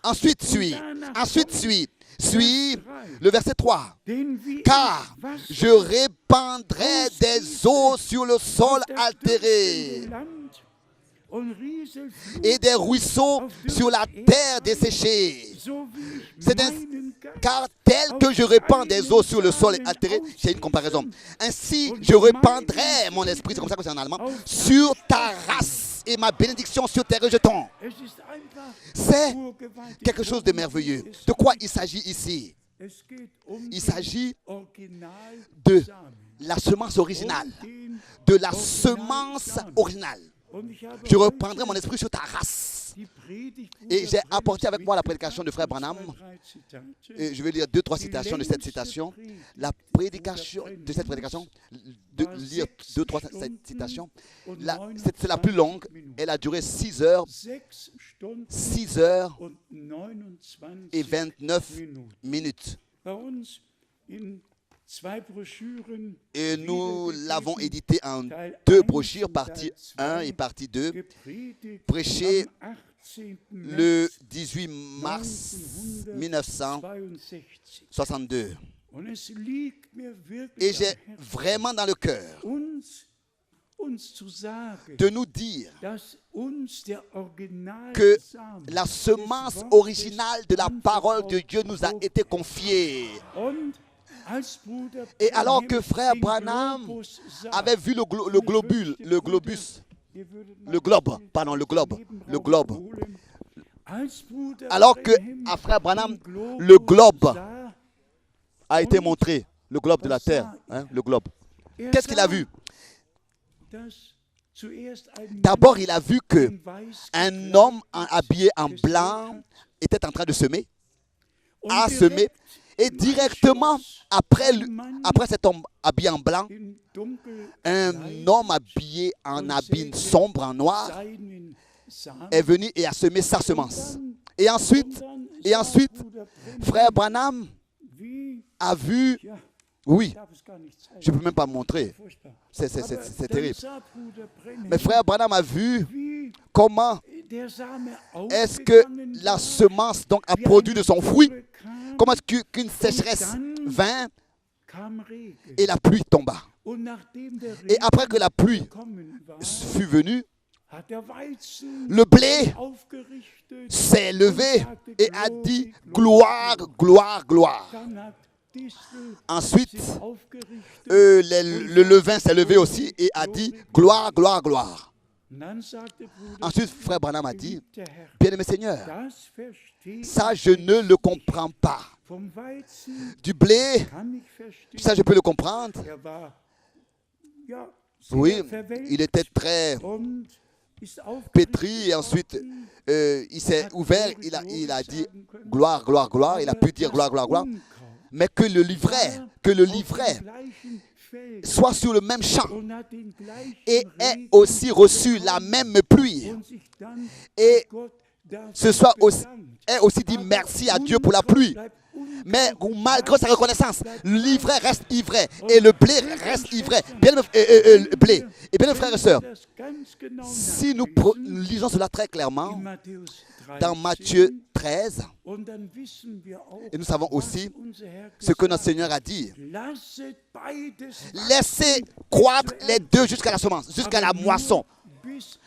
Ensuite suit le verset 3. Car je répandrai des eaux sur le sol altéré et des ruisseaux sur la terre desséchée. Car tel que je répands des eaux sur le sol altéré, c'est une comparaison. Ainsi, je répandrai mon esprit, c'est comme ça que c'est en allemand, sur ta race et ma bénédiction sur tes rejetons. C'est quelque chose de merveilleux. De quoi il s'agit ici? Il s'agit de la semence originale. De la semence originale. Je reprendrai mon esprit sur ta race. Et j'ai apporté avec moi la prédication de Frère Branham. Et je vais lire 2-3 citations de cette citation. La prédication de cette prédication, de lire 2-3 citations. C'est la plus longue. Elle a duré 6 heures. 6 heures et 29 minutes. Et nous l'avons édité en 2 brochures, partie 1 et partie 2, prêché le 18 mars 1962. Et j'ai vraiment dans le cœur de nous dire que la semence originale de la parole de Dieu nous a été confiée. Et alors que Frère Branham avait vu le globe. Alors que à Frère Branham, le globe a été montré, le globe de la terre, le globe. Qu'est-ce qu'il a vu? D'abord, il a vu qu'un homme habillé en blanc était en train de semer, a semé. Et directement après cet homme habillé en blanc, un homme habillé en habit sombre, en noir, est venu et a semé sa semence. Et ensuite, frère Branham a vu, oui, je ne peux même pas montrer, c'est terrible. Mais frère Branham a vu comment est-ce que la semence donc a produit de son fruit, comment est-ce qu'une sécheresse vint et la pluie tomba. Et après que la pluie fut venue, le blé s'est levé et a dit gloire, gloire, gloire. Ensuite, le levain s'est levé aussi et a dit gloire, gloire, gloire. Ensuite, frère Branham a dit, bien-aimé Seigneur, ça je ne le comprends pas. Du blé, ça je peux le comprendre. Oui, il était très pétri et ensuite il s'est ouvert, il a dit gloire, gloire, gloire, il a pu dire gloire, gloire, gloire. Mais que le livret soit sur le même champ et ait aussi reçu la même pluie et ce soit aussi, ait aussi dit merci à Dieu pour la pluie. Mais malgré sa reconnaissance, l'ivraie reste ivraie et le blé reste ivraie. Blé. Et bien, frères et sœurs, si nous lisons cela très clairement dans Matthieu 13, et nous savons aussi ce que notre Seigneur a dit. Laissez croître les deux jusqu'à la semence, jusqu'à la moisson.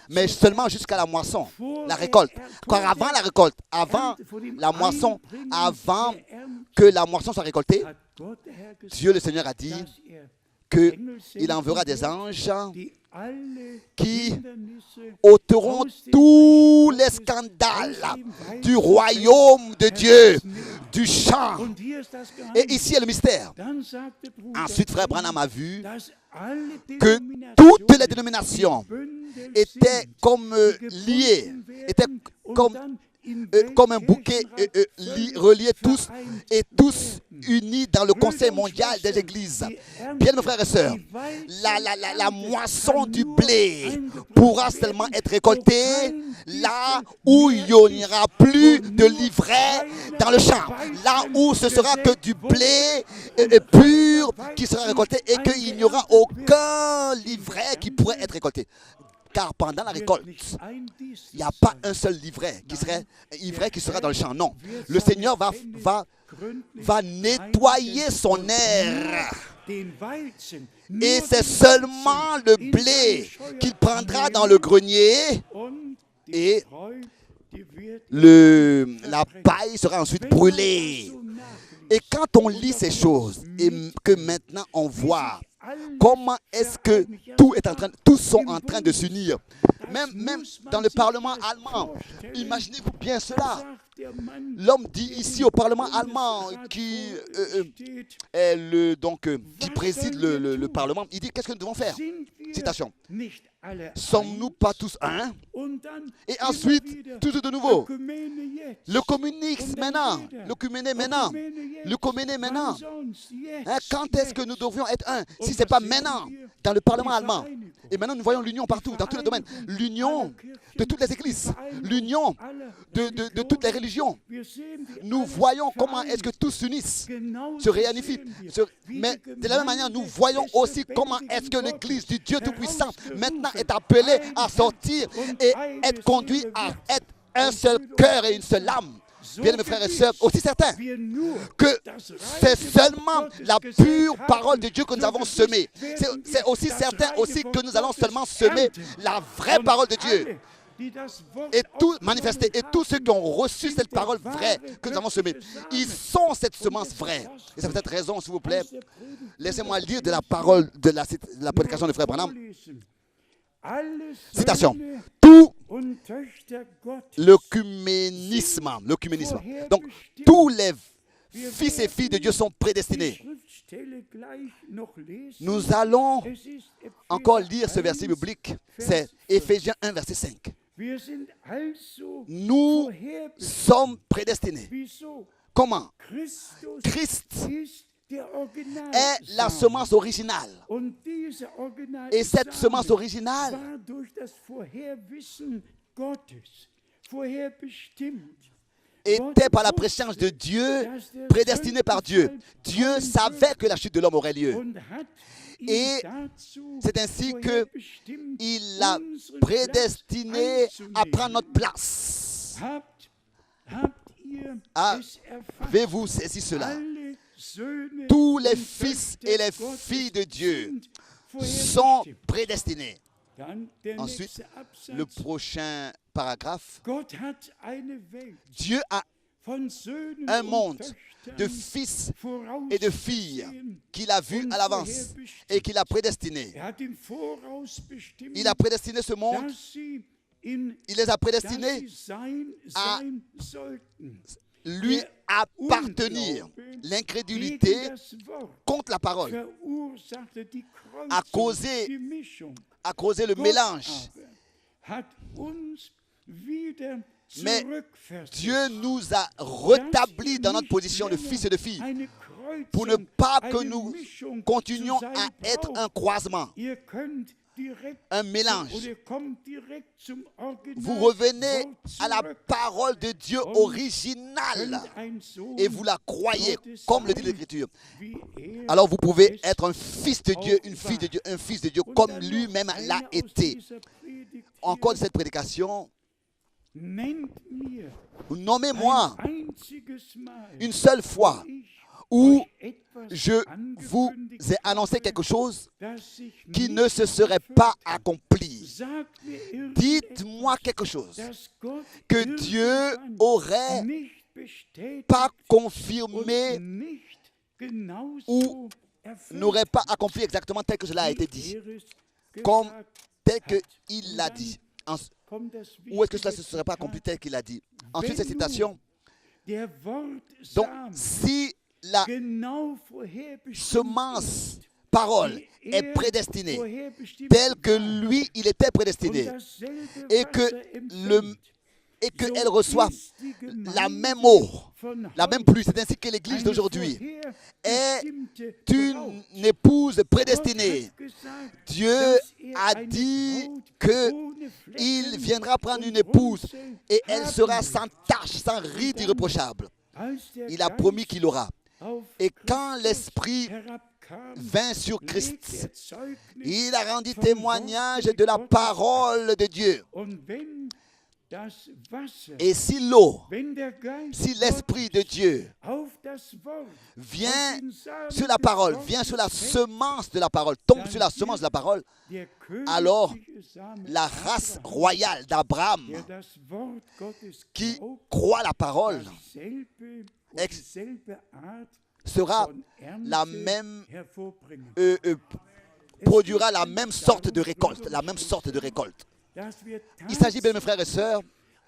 Mais seulement jusqu'à la moisson, la récolte. Car avant la récolte, avant la moisson, avant que la moisson soit récoltée, Dieu le Seigneur a dit qu'il enverra des anges qui ôteront tous les scandales du royaume de Dieu, du champ. Et ici est le mystère. Ensuite, frère Branham a vu que toutes les dénominations étaient comme liées, étaient comme un bouquet reliés tous et tous unis dans le Conseil mondial des églises. Bien, mes frères et sœurs, la moisson du blé pourra seulement être récoltée là où il n'y aura plus de livret dans le champ. Là où ce sera que du blé pur qui sera récolté et qu'il n'y aura aucun livret qui pourrait être récolté. Car pendant la récolte, il n'y a pas un seul livret qui sera dans le champ. Non. Le Seigneur va nettoyer son air. Et c'est seulement le blé qu'il prendra dans le grenier et la paille sera ensuite brûlée. Et quand on lit ces choses et que maintenant on voit comment est-ce que tous sont en train de s'unir. Même dans le Parlement allemand, imaginez-vous bien cela. L'homme dit ici au Parlement allemand qui préside le Parlement, il dit qu'est-ce que nous devons faire? Citation. Sommes-nous pas tous un? Et ensuite, tout de nouveau, le communisme maintenant, le communé maintenant. Hein, quand est-ce que nous devrions être un? Si ce n'est pas maintenant, dans le Parlement allemand. Et maintenant, nous voyons l'union partout, dans tous les domaines. L'union de toutes les églises, l'union de toutes les religions. Nous voyons comment est-ce que tous s'unissent, se réunifient. Mais de la même manière, nous voyons aussi comment est-ce que l'Église du Dieu Tout-Puissant maintenant est appelée à sortir et être conduit à être un seul cœur et une seule âme. Bien, mes frères et sœurs, aussi certain que c'est seulement la pure parole de Dieu que nous avons semée. C'est aussi certain aussi que nous allons seulement semer la vraie parole de Dieu. Et tout manifester, et tous ceux qui ont reçu cette parole vraie que nous avons semée, ils sont cette semence vraie. Et c'est pour cette raison, s'il vous plaît, laissez-moi lire de la parole de la prédication de frère Branham. Citation. Tout l'œcuménisme. Donc, tous les fils et filles de Dieu sont prédestinés. Nous allons encore lire ce verset biblique. C'est Éphésiens 1, verset 5. Nous sommes prédestinés. Comment? Christus Christ ist der est la semence originale. Und diese Et cette semence Originalsamen originale war durch das Vorherwissen Gottes vorherbestimmt. était par la préscience de Dieu, prédestinée par Dieu. Dieu savait que la chute de l'homme aurait lieu. Et c'est ainsi qu'il l'a prédestiné à prendre notre place. Avez-vous saisi cela? Tous les fils et les filles de Dieu sont prédestinés. Ensuite, le prochain paragraphe. Dieu a un monde de fils et de filles qu'il a vu à l'avance et qu'il a prédestiné. Il a prédestiné ce monde. Il les a prédestinés à lui appartenir. L'incrédulité contre la parole a causé le mélange. Mais Dieu nous a rétablis dans notre position de fils et de filles pour ne pas que nous continuions à être un croisement, un mélange. Vous revenez à la parole de Dieu originale et vous la croyez, comme le dit l'Écriture. Alors vous pouvez être un fils de Dieu, une fille de Dieu, un fils de Dieu, comme lui-même l'a été. Encore de cette prédication, nommez-moi une seule fois où je vous ai annoncé quelque chose qui ne se serait pas accompli. Dites-moi quelque chose que Dieu aurait pas confirmé ou n'aurait pas accompli exactement tel que cela a été dit, comme tel qu'il l'a dit. Ou est-ce que cela ne se serait pas accompli tel qu'il a dit? Ensuite, cette citation. Donc, si la semence, parole, est prédestinée, telle que lui, il était prédestiné, et qu'elle reçoit la même eau, la même pluie. C'est ainsi que l'Église d'aujourd'hui est une épouse prédestinée. Dieu a dit qu'il viendra prendre une épouse et elle sera sans tache, sans ride irréprochable. Il a promis qu'il l'aura. Et quand l'Esprit vint sur Christ, il a rendu témoignage de la parole de Dieu. Et si l'eau, si l'Esprit de Dieu vient sur la parole, vient sur la semence de la parole, tombe sur la semence de la parole, alors la race royale d'Abraham qui croit la parole sera la même, produira la même sorte de récolte, la même sorte de récolte. Il s'agit, bien mes frères et sœurs,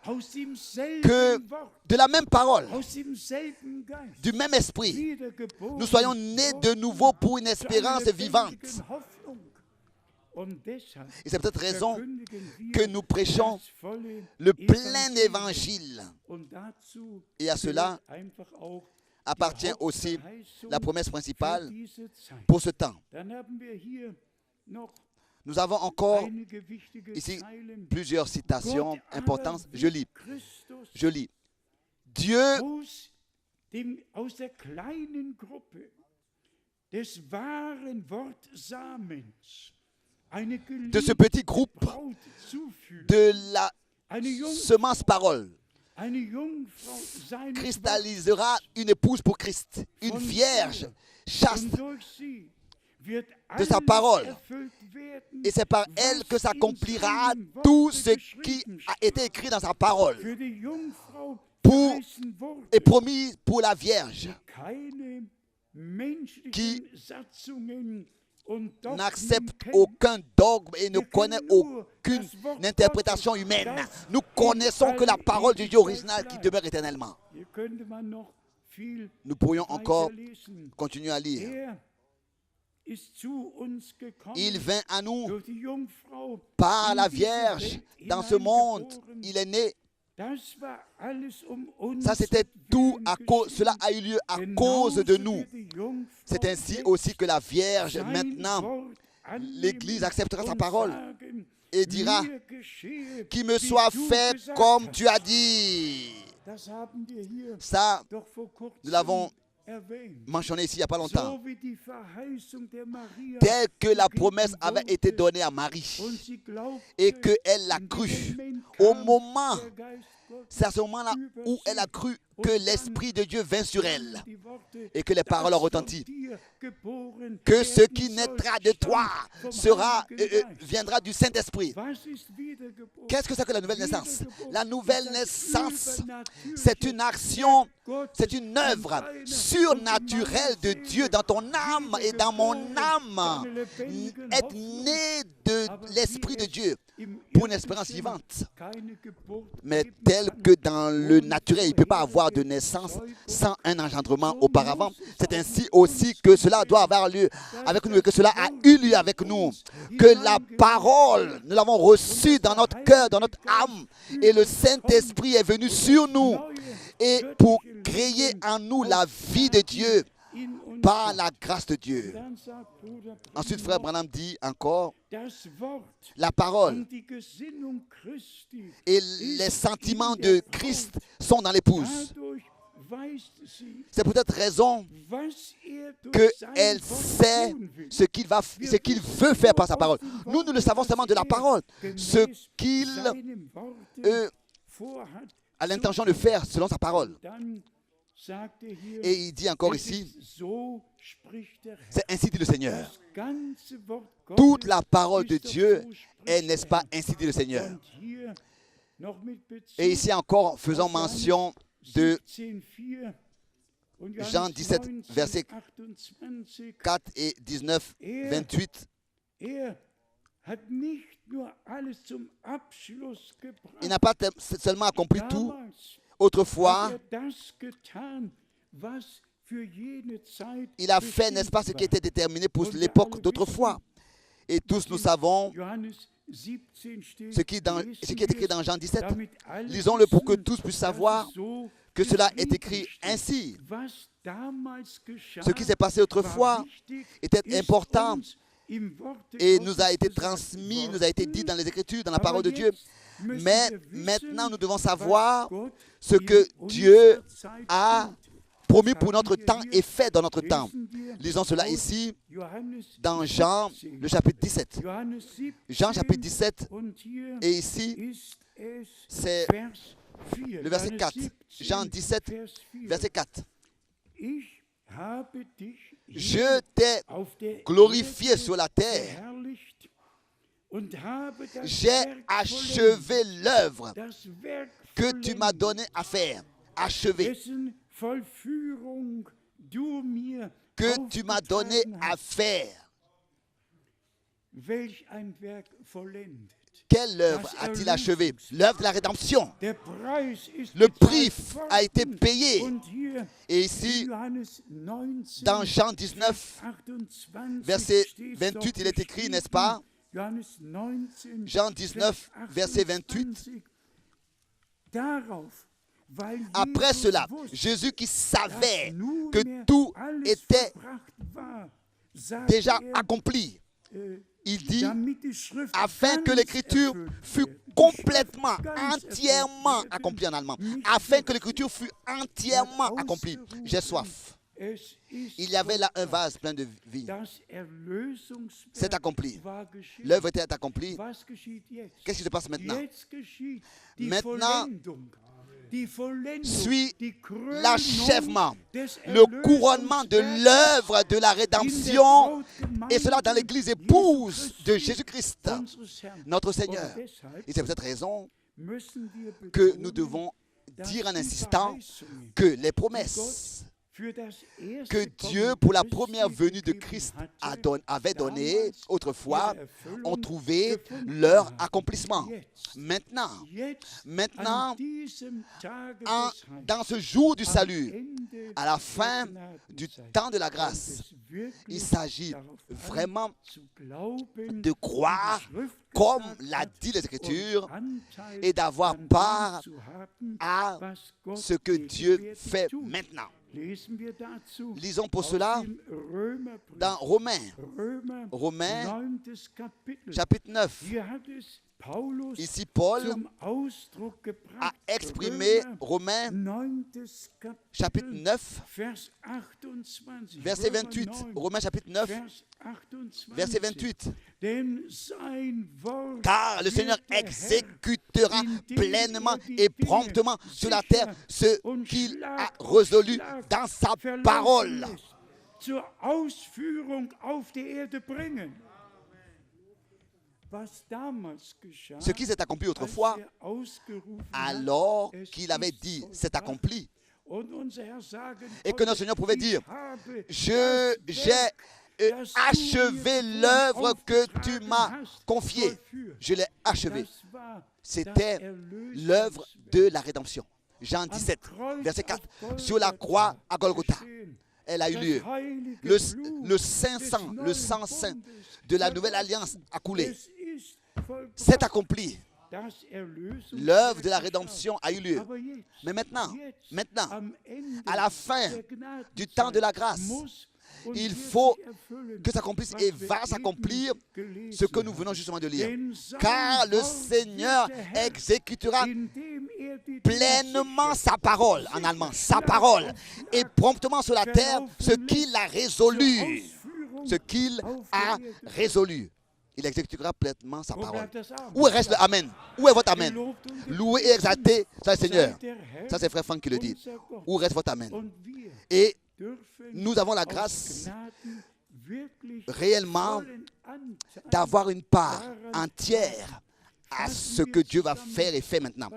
que de la même parole, du même esprit, nous soyons nés de nouveau pour une espérance vivante. Et c'est peut-être raison que nous prêchons le plein évangile. Et à cela appartient aussi la promesse principale pour ce temps. Nous avons encore ici plusieurs citations importantes. Je lis. Dieu de ce petit groupe de la semence parole cristallisera une épouse pour Christ, une vierge chaste de sa parole. Et c'est par elle que s'accomplira tout ce qui a été écrit dans sa parole et promis pour la Vierge qui n'accepte aucun dogme et ne connaît aucune interprétation humaine. Nous connaissons que la parole du Dieu original qui demeure éternellement. Nous pourrions encore continuer à lire. Il vint à nous par la Vierge. Dans ce monde, il est né. Ça, c'était tout à cause, cela a eu lieu à cause de nous. C'est ainsi aussi que la Vierge, maintenant, l'Église acceptera sa parole et dira qu'il me soit fait comme tu as dit. Ça, nous l'avons mentionné ici il n'y a pas longtemps. Tel que la promesse avait été donnée à Marie et qu'elle l'a cru. Au moment, c'est à ce moment-là où elle a cru que l'Esprit de Dieu vint sur elle et que les paroles ont retenti. Que ce qui naîtra de toi viendra du Saint-Esprit. Qu'est-ce que c'est que la nouvelle naissance? La nouvelle naissance, c'est une action, c'est une œuvre surnaturelle de Dieu dans ton âme et dans mon âme. Être né de l'Esprit de Dieu pour une espérance vivante. Mais tel que dans le naturel, il ne peut pas avoir de naissance sans un engendrement auparavant. C'est ainsi aussi que cela doit avoir lieu avec nous et que cela a eu lieu avec nous. Que la parole, nous l'avons reçue dans notre cœur, dans notre âme et le Saint-Esprit est venu sur nous et pour créer en nous la vie de Dieu par la grâce de Dieu. Ensuite, frère Branham dit encore, la parole et les sentiments de Christ sont dans l'épouse. C'est peut-être raison qu'elle sait ce qu'il veut faire par sa parole. Nous le savons seulement de la parole. Ce qu'il a l'intention de faire selon sa parole. Et il dit encore ici, c'est ainsi dit le Seigneur. Toute la parole de Dieu est, n'est-ce pas, ainsi dit le Seigneur. Et ici encore, faisons mention de Jean 17, versets 4 et 19, 28. Il n'a pas seulement accompli tout. Autrefois, il a fait, n'est-ce pas, ce qui était déterminé pour l'époque d'autrefois. Et tous nous savons ce qui est écrit dans Jean 17. Lisons-le pour que tous puissent savoir que cela est écrit ainsi. Ce qui s'est passé autrefois était important et nous a été transmis, nous a été dit dans les Écritures, dans la parole de Dieu. Mais maintenant, nous devons savoir ce que Dieu a promis pour notre temps et fait dans notre temps. Lisons cela ici dans Jean, le chapitre 17. Jean, chapitre 17, et ici, c'est le verset 4. Jean 17, verset 4. Je t'ai glorifié sur la terre. J'ai achevé l'œuvre que tu m'as donné à faire. Achevé. Que tu m'as donné à faire. Quelle œuvre a-t-il achevé? L'œuvre de la rédemption. Le prix a été payé. Et ici, dans Jean 19, verset 28, il est écrit, n'est-ce pas? Jean 19, verset 28. Après cela, Jésus qui savait que tout était déjà accompli, il dit, afin que l'Écriture fût complètement, entièrement accomplie en allemand, afin que l'Écriture fût entièrement accomplie. J'ai soif. Il y avait là un vase plein de vie. C'est accompli. L'œuvre était accomplie. Qu'est-ce qui se passe maintenant? Maintenant suit l'achèvement, le couronnement de l'œuvre de la rédemption, et cela dans l'Église épouse de Jésus-Christ, notre Seigneur. Et c'est pour cette raison que nous devons dire en insistant que les promesses que Dieu, pour la première venue de Christ, avait donné autrefois, ont trouvé leur accomplissement. Maintenant, dans ce jour du salut, à la fin du temps de la grâce, il s'agit vraiment de croire comme l'a dit les Écritures et d'avoir part à ce que Dieu fait maintenant. Lisons pour cela dans Romains chapitre 9. Ici, Paul a exprimé Romains chapitre 9, verset 28. Romains chapitre 9, verset 28. Car le Seigneur exécutera pleinement et promptement sur la terre ce qu'il a résolu dans sa parole. Ce qui s'est accompli autrefois, alors qu'il avait dit « c'est accompli », et que notre Seigneur pouvait dire « j'ai achevé l'œuvre que tu m'as confiée, je l'ai achevée ». C'était l'œuvre de la rédemption. Jean 17, verset 4. Sur la croix à Golgotha, elle a eu lieu. Le sang saint de la nouvelle alliance a coulé. C'est accompli. L'œuvre de la rédemption a eu lieu. Mais maintenant, à la fin du temps de la grâce, il faut que s'accomplisse et va s'accomplir ce que nous venons justement de lire. Car le Seigneur exécutera pleinement sa parole, en allemand, sa parole, et promptement sur la terre ce qu'il a résolu. Ce qu'il a résolu. Il exécutera pleinement sa parole. Où reste le Amen? Où est votre Amen? Louez et exaltez ça, le Seigneur. Ça, c'est Frère Franck qui le dit. Où reste votre Amen? Et nous avons la grâce réellement d'avoir une part entière à ce que Dieu va faire et fait maintenant.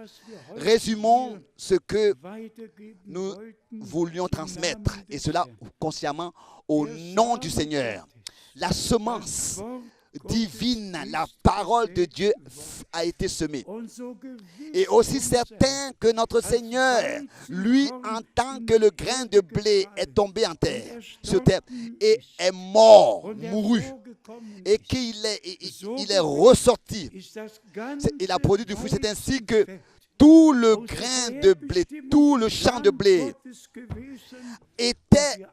Résumons ce que nous voulions transmettre, et cela consciemment au nom du Seigneur. La semence divine, la parole de Dieu a été semée. Et aussi certain que notre Seigneur, lui, en tant que le grain de blé est tombé en terre, sur terre, et est mort, mouru, et qu'il est ressorti, il a produit du fruit. C'est ainsi que tout le grain de blé, tout le champ de blé était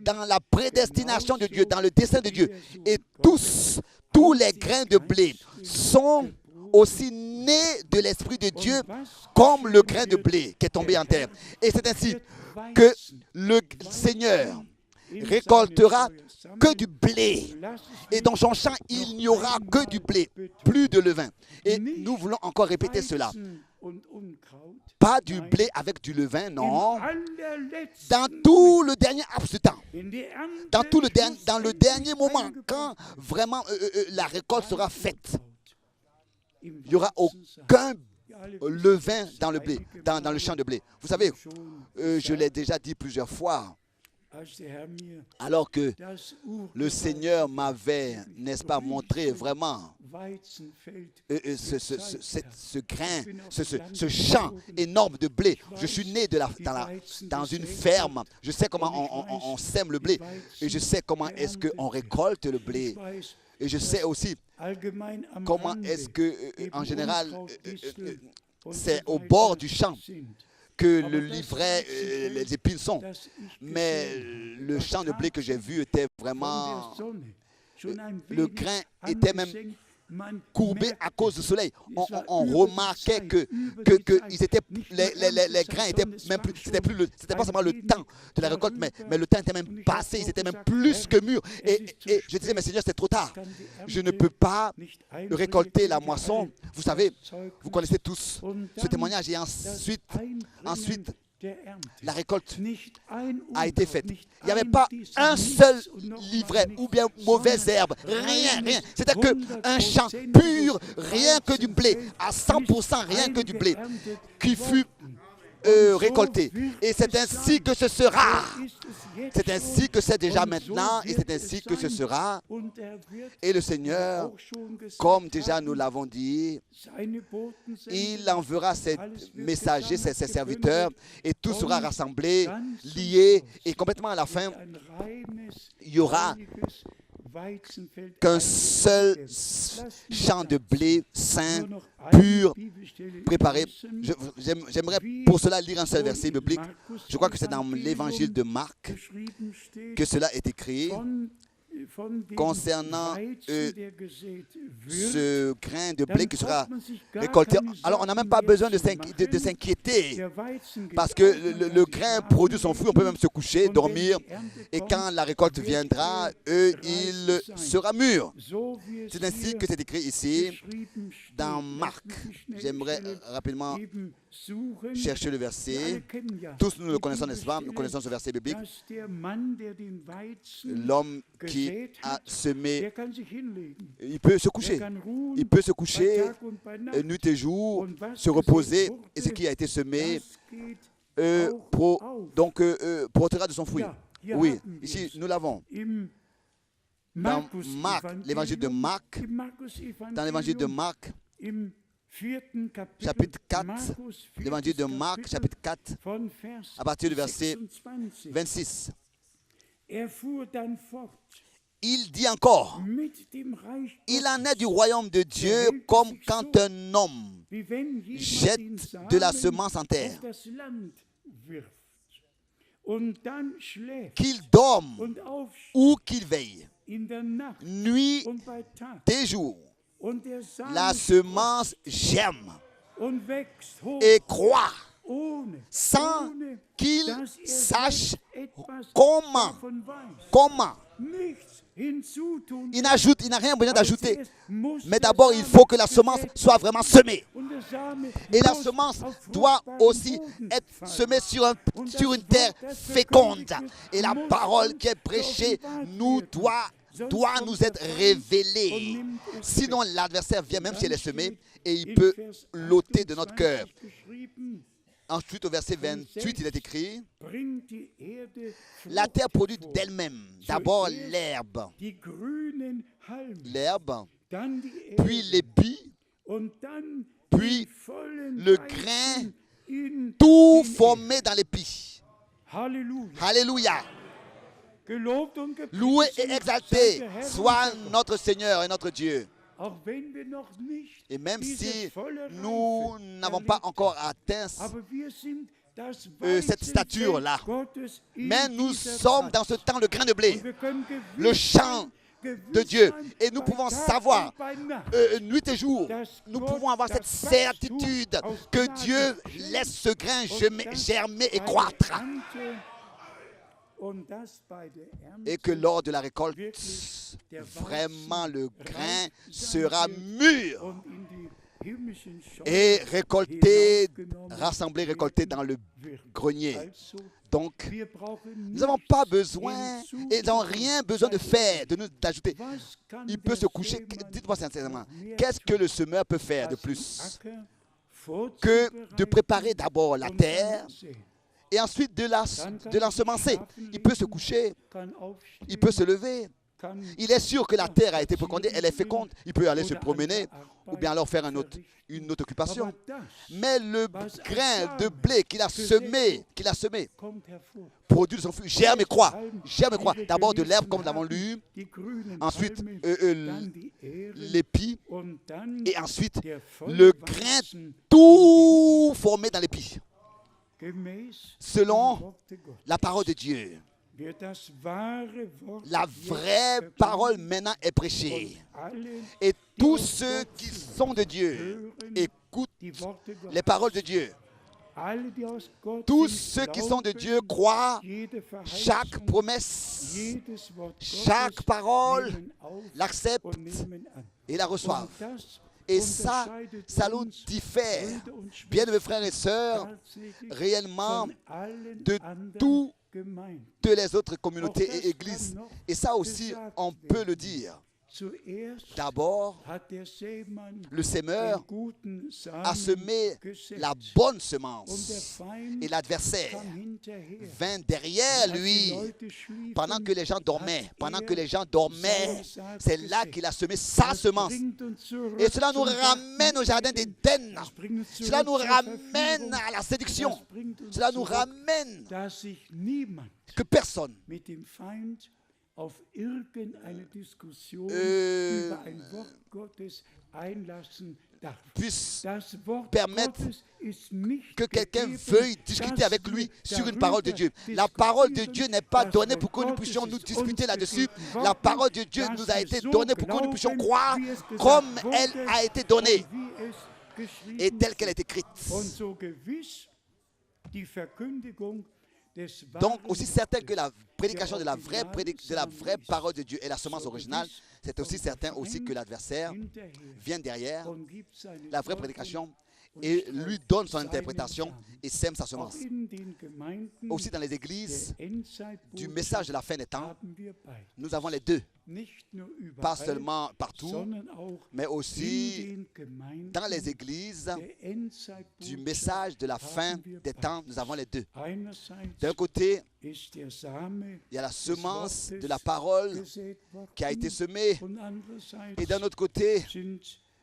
dans la prédestination de Dieu, dans le dessein de Dieu. Et tous les grains de blé sont aussi nés de l'Esprit de Dieu comme le grain de blé qui est tombé en terre. Et c'est ainsi que le Seigneur récoltera que du blé. Et dans son champ, il n'y aura que du blé, plus de levain. Et nous voulons encore répéter cela. Pas du blé avec du levain, non. Dans tout le dernier laps de temps, dans le dernier moment, quand vraiment la récolte sera faite, il n'y aura aucun levain dans le blé, dans le champ de blé. Vous savez, je l'ai déjà dit plusieurs fois, alors que le Seigneur m'avait, n'est-ce pas, montré vraiment ce grain, ce champ énorme de blé. Je suis né dans une ferme. Je sais comment on sème le blé. Et je sais comment est-ce qu'on récolte le blé. Et je sais aussi comment est-ce que, en général, c'est au bord du champ que le livret, les épines sont. Mais le champ de blé que j'ai vu était vraiment... Le grain était même courbé à cause du soleil. On remarquait que les grains étaient même plus... C'était pas seulement le temps de la récolte, mais le temps était même passé. Ils étaient même plus que mûrs. Et je disais, mais Seigneur, c'est trop tard. Je ne peux pas récolter la moisson. Vous savez, vous connaissez tous ce témoignage. Et ensuite, la récolte a été faite. Il n'y avait pas un seul livret ou bien mauvaise herbe, rien. C'était qu'un champ pur, rien que du blé, à 100%, rien que du blé, qui fut récolter. Et c'est ainsi que ce sera. C'est ainsi que c'est déjà maintenant et c'est ainsi que ce sera. Et le Seigneur, comme déjà nous l'avons dit, il enverra ses messagers, ses serviteurs, et tout sera rassemblé, lié, et complètement à la fin, il y aura qu'un seul champ de blé sain, pur, préparé. J'aimerais pour cela lire un seul verset biblique. Je crois que c'est dans l'évangile de Marc que cela est écrit concernant ce grain de blé qui sera récolté. Alors on n'a même pas besoin de s'inquiéter parce que le grain produit son fruit, on peut même se coucher, dormir, et quand la récolte viendra, il sera mûr. C'est ainsi que c'est écrit ici dans Marc. J'aimerais rapidement chercher le verset. Tous nous le connaissons, n'est-ce pas? Nous connaissons ce verset biblique. L'homme qui a semé, il peut se coucher. Il peut se coucher nuit et jour, se reposer, et ce qui a été semé portera de son fruit. Oui, ici nous l'avons. Dans Marc, l'évangile de Marc, chapitre 4, l'évangile de Marc, chapitre 4, à partir du verset 26. Il dit encore, il en est du royaume de Dieu comme quand un homme jette de la semence en terre, qu'il dorme ou qu'il veille, nuit et jour. La semence germe et croît sans qu'il sache comment. Il n'a rien besoin d'ajouter. Mais d'abord, il faut que la semence soit vraiment semée. Et la semence doit aussi être semée sur une terre féconde. Et la parole qui est prêchée doit nous être révélée. Sinon, l'adversaire vient, même si elle est semée, et il peut l'ôter de notre cœur. Ensuite, au verset 28, il est écrit, la terre produit d'elle-même d'abord l'herbe, puis l'épi, puis le grain, tout formé dans l'épi. Alléluia. Loué et exalté soit notre Seigneur et notre Dieu. Et même si nous n'avons pas encore atteint cette stature-là, mais nous sommes dans ce temps le grain de blé, le champ de Dieu. Et nous pouvons savoir, nuit et jour, nous pouvons avoir cette certitude que Dieu laisse ce grain germer et croître. Et que lors de la récolte, vraiment le grain sera mûr et récolté, rassemblé, récolté dans le grenier. Donc, nous n'avons pas besoin, et nous n'avons rien besoin de faire, d'ajouter. Il peut se coucher. Dites-moi sincèrement, qu'est-ce que le semeur peut faire de plus que de préparer d'abord la terre et ensuite de l'ensemencer? Il peut se coucher, il peut se lever. Il est sûr que la terre a été fécondée, elle est féconde. Il peut aller se promener ou bien alors faire une autre occupation. Mais le grain de blé qu'il a semé produit de son fruit, germe et croît. D'abord de l'herbe comme nous l'avons lu, ensuite l'épi et ensuite le grain tout formé dans l'épi. Selon la parole de Dieu. La vraie parole maintenant est prêchée. Et tous ceux qui sont de Dieu écoutent les paroles de Dieu. Tous ceux qui sont de Dieu croient chaque promesse, chaque parole, l'acceptent et la reçoivent. Et ça nous diffère, bien de mes frères et sœurs, réellement de toutes les autres communautés et églises. Et ça aussi, on peut le dire. Zuerst D'abord, hat der Sämann le semeur den guten a Samen semé gesetzt. la bonne Und der semence. Feind Et l'adversaire kam hinterher. vint derrière Als die lui Leute schliefen, pendant que les gens dormaient. hat Pendant er que les gens dormaient, seine Saat c'est là gesetzt. qu'il a semé sa Das semence. bringt uns zurück Et cela nous zum ramène au jardin Garten d'Éden. Das bringt uns Cela zurück nous zur ramène Verführung. à la séduction. Das bringt uns Cela nous zurück, ramène dass sich niemand que personne mit dem Feind auf irgendeine Diskussion Euh, über ein Wort Gottes einlassen darf. puisse Das Wort permettre Gottes ist nicht que quelqu'un gegeben, veuille discuter dass avec wir lui sur une darüber parole de Dieu. La parole de Dieu n'est pas Das donnée Wort pour que nous Gottes puissions nous ist discuter uns là-dessus. gegeben La worden, parole de Dieu dass nous a wir été so donnée pour que nous puissions glauben, croire wie es gesagt comme wurde elle a été donnée und wie es geschrieben et telle qu'elle est steht. écrite. Und so gewiss die Verkündigung des Donc, wahren aussi certain que la Wortes, prédication der de la vraie, de la vraie Originalsamen parole de Dieu est la semence So originale, gewiss c'est aussi kommt certain der aussi Feind que l'adversaire hinterher vient derrière und gibt seine la vraie Deutung prédication und et streut lui donne son seinen interprétation Samen. et sème sa Auch semence. in den Gemeinden Aussi dans les églises der du message de la fin des temps, haben wir beide. nous avons les deux, Nicht nur pas überall, seulement partout, sondern auch mais in aussi den Gemeinden dans les églises der du Endzeitbotschaft message de la fin haben wir des beide. temps, nous avons les deux. Einerseits D'un côté, ist der Same il y a la semence Wortes de la parole gesät worden qui a été semée, und andererseits et d'un autre côté, sind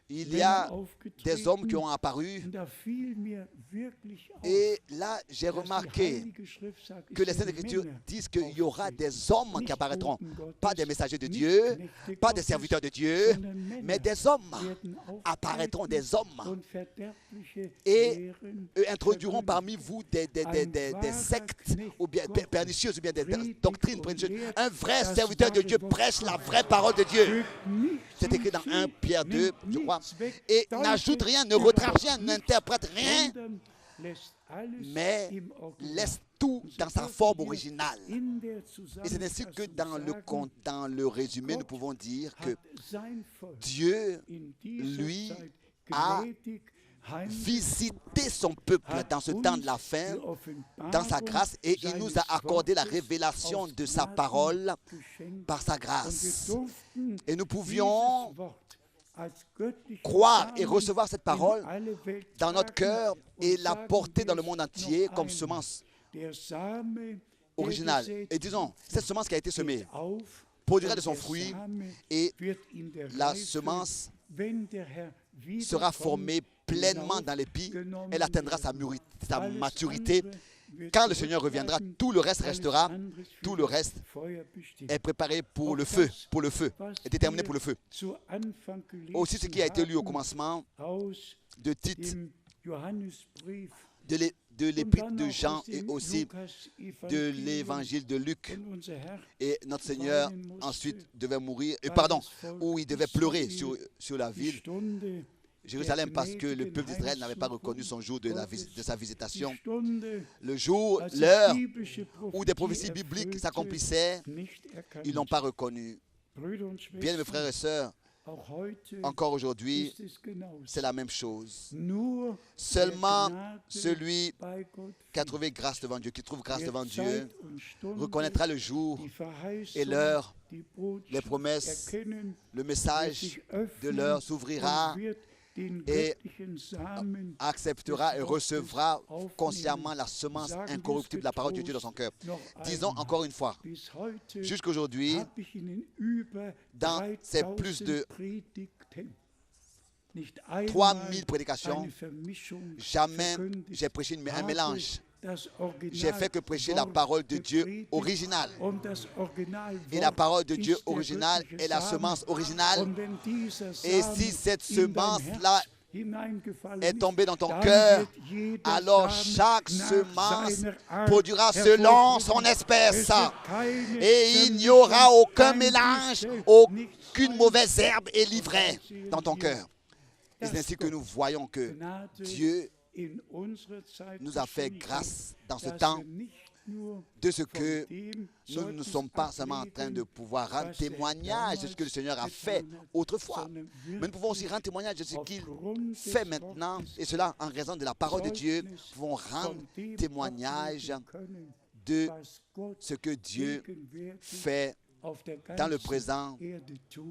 il y Männer a aufgetreten. des hommes qui ont apparu. Und da fiel mir wirklich auf, Et là, j'ai dass die remarqué Heilige Schrift sagt, que ich les Saintes werde Écritures Männer disent qu'il y aura auftreten. des hommes qui Nicht apparaîtront, Boten Gottes, pas des messagers de nicht Dieu, Knechte pas des Gottes, serviteurs de Dieu, sondern Männer mais des hommes werden apparaîtront, auftreten des hommes, und verderbliche et Lehren eux introduiront verkündigen. parmi vous des sectes ou bien pernicieuses ou bien des doctrines pernicieuses. Un vrai serviteur de Dieu prêche la vraie parole de Dieu. C'est écrit dans 1 Pierre 2, je crois. Et n'ajoute rien, ne retrace rien, n'interprète rien, mais laisse tout dans sa forme originale. Et c'est ainsi que dans le résumé, nous pouvons dire que Dieu, lui, a visité son peuple dans ce temps de la fin, dans sa grâce, et il nous a accordé la révélation de sa parole par sa grâce. Et nous pouvions croire et recevoir cette parole dans notre cœur et la porter dans le monde entier comme semence originale. Et disons, cette semence qui a été semée produira de son fruit et la semence sera formée pleinement dans l'épi. Elle atteindra sa maturité. Quand le Seigneur reviendra, tout le reste restera, tout le reste est préparé pour le feu, est déterminé pour le feu. Aussi ce qui a été lu au commencement de Tite, de l'épître de Jean et aussi de l'évangile de Luc. Et notre Seigneur ensuite devait mourir, où il devait pleurer sur la ville Jérusalem parce que le peuple d'Israël n'avait pas reconnu son jour de sa visitation. Le jour, l'heure où des prophéties bibliques s'accomplissaient, ils n'ont pas reconnu. Bien, mes frères et sœurs, encore aujourd'hui, c'est la même chose. Seulement celui qui a trouvé grâce devant Dieu, qui trouve grâce devant Dieu, reconnaîtra le jour et l'heure, les promesses, le message de l'heure s'ouvrira et acceptera et recevra consciemment la semence incorruptible de la parole de Dieu dans son cœur. Disons encore une fois, jusqu'aujourd'hui, dans ces plus de 3000 prédications, jamais j'ai prêché un mélange. J'ai fait que prêcher la parole de Dieu originale. Et la parole de Dieu originale est la semence originale. Et si cette semence-là est tombée dans ton cœur, alors chaque semence produira selon son espèce. Et il n'y aura aucun mélange, aucune mauvaise herbe est livrée dans ton cœur. Et c'est ainsi que nous voyons que Dieu nous a fait grâce dans ce temps de ce que nous ne sommes pas seulement en train de pouvoir rendre témoignage de ce que le Seigneur a fait autrefois, mais nous pouvons aussi rendre témoignage de ce qu'il fait maintenant, et cela en raison de la parole de Dieu. Nous pouvons rendre témoignage de ce que Dieu fait dans le présent,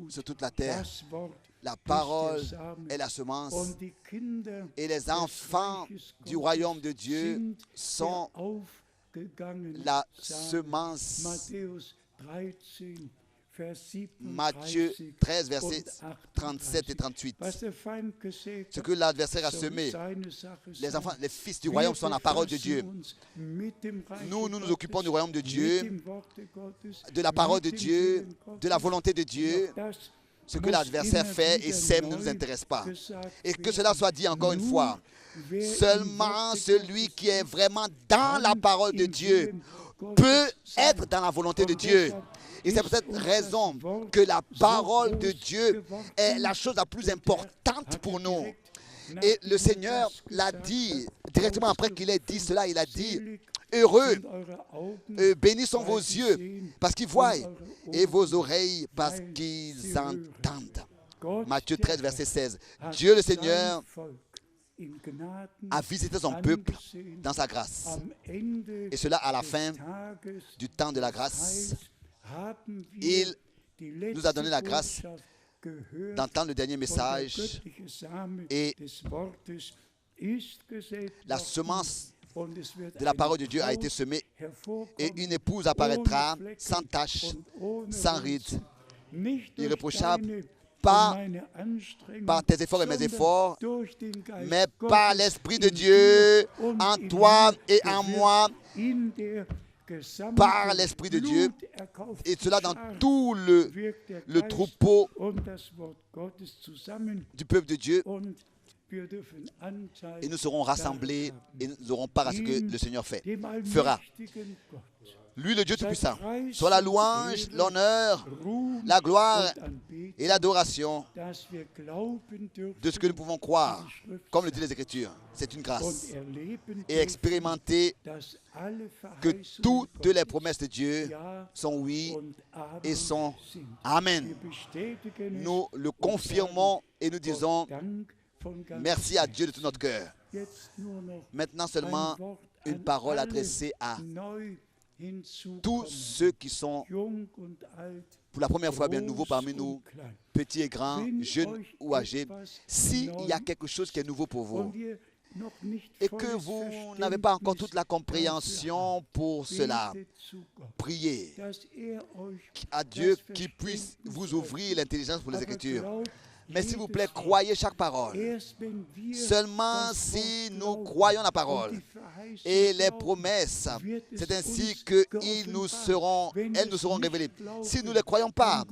sur toute la terre. La parole est la semence et les enfants du royaume de Dieu sont la semence. Matthieu 13, versets 37 et 38. Ce que l'adversaire a semé, les fils du royaume sont la parole de Dieu. Nous nous occupons du royaume de Dieu, de la parole de Dieu, de la volonté de Dieu. Ce que l'adversaire fait et sème ne nous intéresse pas. Et que cela soit dit encore une fois, seulement celui qui est vraiment dans la parole de Dieu peut être dans la volonté de Dieu. Et c'est pour cette raison que la parole de Dieu est la chose la plus importante pour nous. Et le Seigneur l'a dit, directement après qu'il ait dit cela, il a dit, heureux, bénis sont vos yeux parce qu'ils voient et vos oreilles parce qu'ils entendent. Matthieu 13, verset 16. Dieu le Seigneur a visité son peuple dans sa grâce. Et cela à la fin du temps de la grâce. Il nous a donné la grâce d'entendre le dernier message et la semence de la parole de Dieu a été semée et une épouse apparaîtra sans tache, sans ride, irréprochable, pas par tes efforts et mes efforts, mais par l'Esprit de Dieu en toi et en moi, par l'Esprit de Dieu, et cela dans tout le troupeau du peuple de Dieu. Et nous serons rassemblés et nous aurons part à ce que le Seigneur fera. Lui, le Dieu Tout-Puissant, soit la louange, l'honneur, la gloire et l'adoration de ce que nous pouvons croire, comme le disent les Écritures. C'est une grâce. Et expérimenter que toutes les promesses de Dieu sont oui et sont amen. Nous le confirmons et nous disons merci à Dieu de tout notre cœur. Maintenant seulement une parole adressée à tous ceux qui sont pour la première fois bien nouveaux parmi nous, petits et grands, jeunes ou âgés. S'il y a quelque chose qui est nouveau pour vous et que vous n'avez pas encore toute la compréhension pour cela, priez à Dieu qui puisse vous ouvrir l'intelligence pour les Écritures. Mais s'il vous plaît, croyez chaque parole. Seulement si nous croyons la parole et les promesses, c'est ainsi qu'elles nous seront révélées. Si nous ne les croyons pas,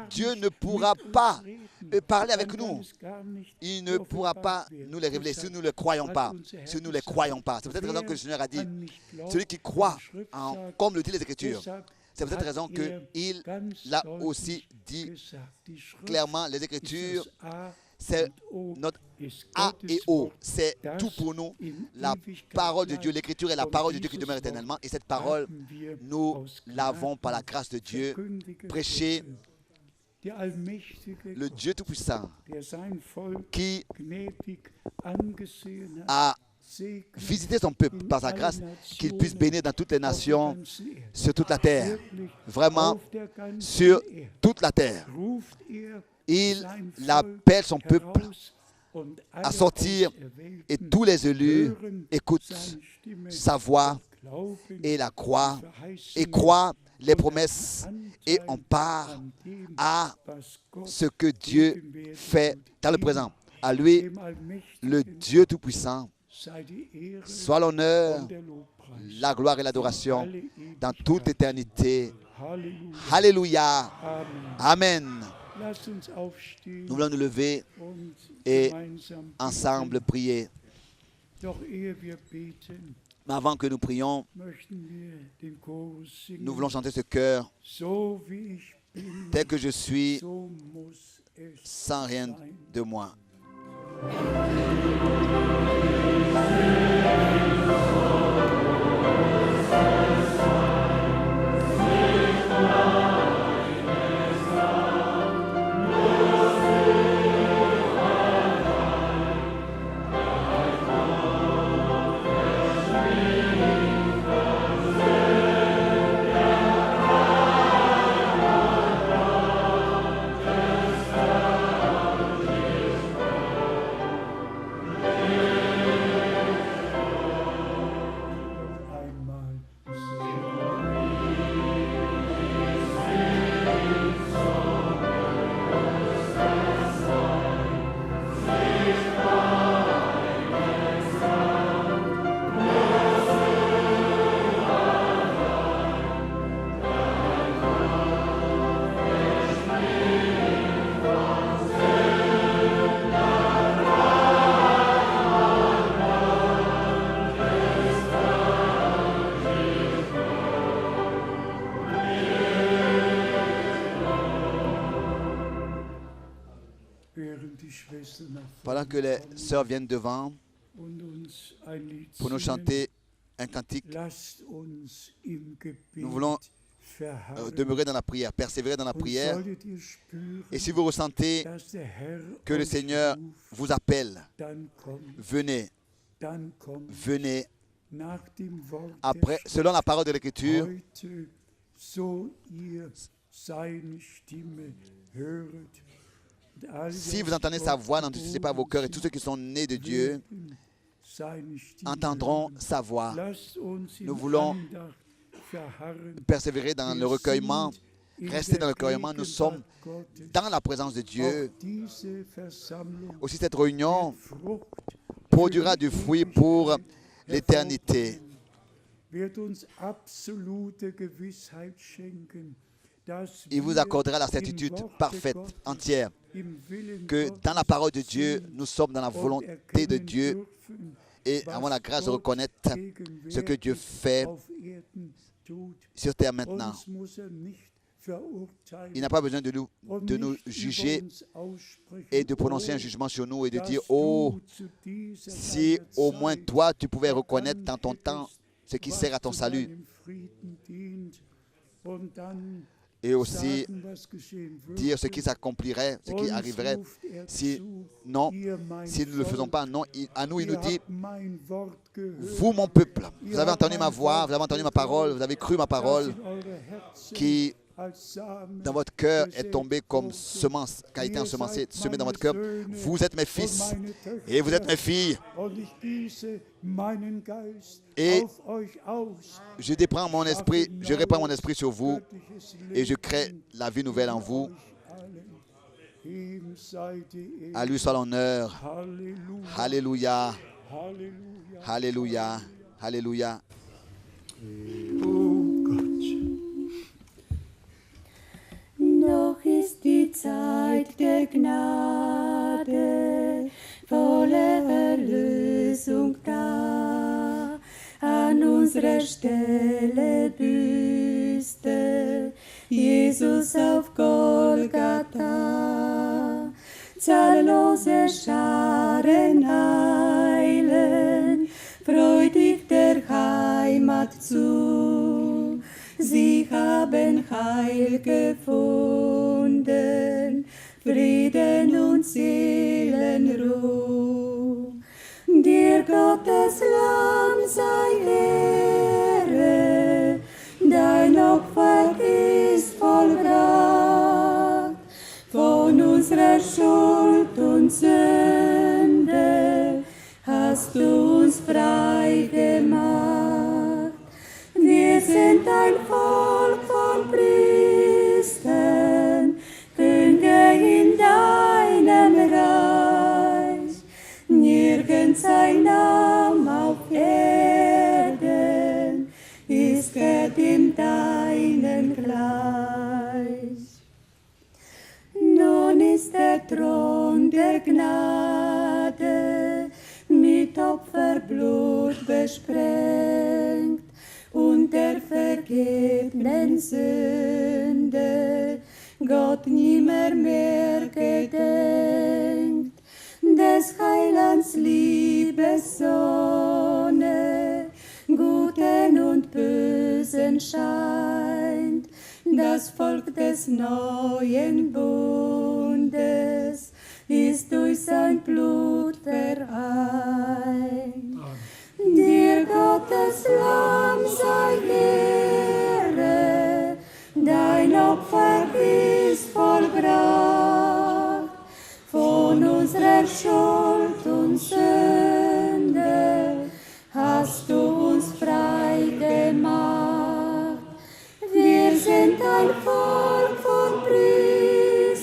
Dieu ne pourra pas parler avec nous. Il ne pourra pas nous les révéler si nous ne les croyons pas. Si nous ne les croyons pas. C'est peut-être la raison que le Seigneur a dit, celui qui croit, comme le dit les Écritures, c'est pour cette raison qu'il l'a aussi dit clairement, les Écritures, c'est notre A et O, c'est tout pour nous. La parole de Dieu, l'Écriture est la parole de Dieu qui demeure éternellement. Et cette parole, nous l'avons par la grâce de Dieu prêchée. Le Dieu Tout-Puissant qui a visiter son peuple par sa grâce, qu'il puisse bénir dans toutes les nations, sur toute la terre, vraiment sur toute la terre. Il appelle son peuple à sortir et tous les élus écoutent sa voix et la croient et croient les promesses et on part à ce que Dieu fait dans le présent. À lui, le Dieu Tout-Puissant, soit l'honneur, la gloire et l'adoration dans toute éternité. Alléluia. Amen. Nous voulons nous lever et ensemble prier. Mais avant que nous prions, nous voulons chanter ce chœur. Tel que je suis, sans rien de moi. während die Schwestern nach Pendant vorne que les kommen sœurs viennent devant und uns ein Lied pour nous singen, chanter un cantique, lasst uns im nous voulons Gebet verharren. demeurer dans la prière, persévérer dans la Und prière. solltet ihr spüren, Et si vous ressentez dass der Herr que le euch Seigneur ruft, vous appelle, dann kommt, venez, dann kommt. venez. Nach dem Wort Après, der selon la parole de l'Écriture, heute, so ihr seine Stimme höret. Und alle, die si vous aus entendez sa Gott voix, n'endurcissez pas vos cœurs, et tous ceux qui sont nés de Dieu werden seine Stimme entendront hören. sa voix. Lasst uns in Nous voulons Andacht verharren. Persévérer dans le recueillement, In rester dans der le recueillement. Nous sommes Gegenwart Gottes. dans la présence de Dieu. Auch diese Versammlung Aussi, cette réunion Frucht produira du fruit pour l'éternité. wird uns absolute Gewissheit schenken, dass Il vous wir accordera la im certitude Worte parfaite, Gottes, entière, im Willen que Gottes dans la parole de Dieu, sind nous sommes dans la und volonté de erkennen Dieu dürfen, et was avons la grâce de Gott reconnaître ce que Dieu gegenwärtig fait auf Erden tut. sur terre maintenant. Uns muss nicht verurteilen Il n'a pas besoin de nous und de nous nicht juger über uns aussprechen, et de prononcer un oh, jugement sur nous et de dass dire, du oh, zu dieser si deiner au moins Zeit toi, tu pouvais reconnaître dans erkannt ton temps hättest, ce qui was sert à ton zu salut, deinem Frieden dient, und dann et aussi sagen, was geschehen dire ce würde. qui s'accomplirait, ce qui Uns arriverait. ruft Si zu, non, ihr mein si nous ne le faisons Volk, pas, non, à nous, il nous ihr dit, habt mein Wort gehört, vous, mon peuple, vous avez entendu ma voix, vous avez entendu ma parole, vous avez cru ma das parole, in eure Herzen qui als Samen dans votre cœur est gesät tombée comme wurde. semence, qui a été Ihr ensemencée, seid semée dans meine votre cœur. Söhne Vous êtes mes und fils meine et vous êtes Töchter, mes filles. und ich gieße meinen Geist Et auf euch aus. je déprends mon esprit, je répands mon esprit sur vous Göttliches et je Leben crée la vie nouvelle en vous. euch allen. Ihm sei die Ehre. À lui soit l'honneur. Halleluja. Alléluia, Halleluja. Alléluia, Alléluia. Oh Gott. Noch ist die Zeit der Gnade, volle Erlösung da. An unserer Stelle büßte Jesus auf Golgatha. Zahllose Scharen eilen freudig der Heimat zu. Sie haben Heil gefunden, Frieden und Seelenruh. Dir Gottes Lamm sei Ehre, dein Opfer ist vollbracht. Von unserer Schuld und Sünde hast du uns frei gemacht. Wir sind ein Volk von Priestern, Könige in deinem Reich. Nirgends ein Name auf Erden ist dem deinen gleich. Nun ist der Thron der Gnade mit Opferblut besprengt und der vergebenen Sünde Gott nimmer mehr gedenkt. Des Heilands Liebessonne Guten und Bösen scheint, das Volk des neuen Bundes ist durch sein Blut vereint. Dir Gottes Lamm sei Ehre, dein Opfer ist vollbracht. Von unserer Schuld und Sünde hast du uns frei gemacht. Wir sind ein Volk von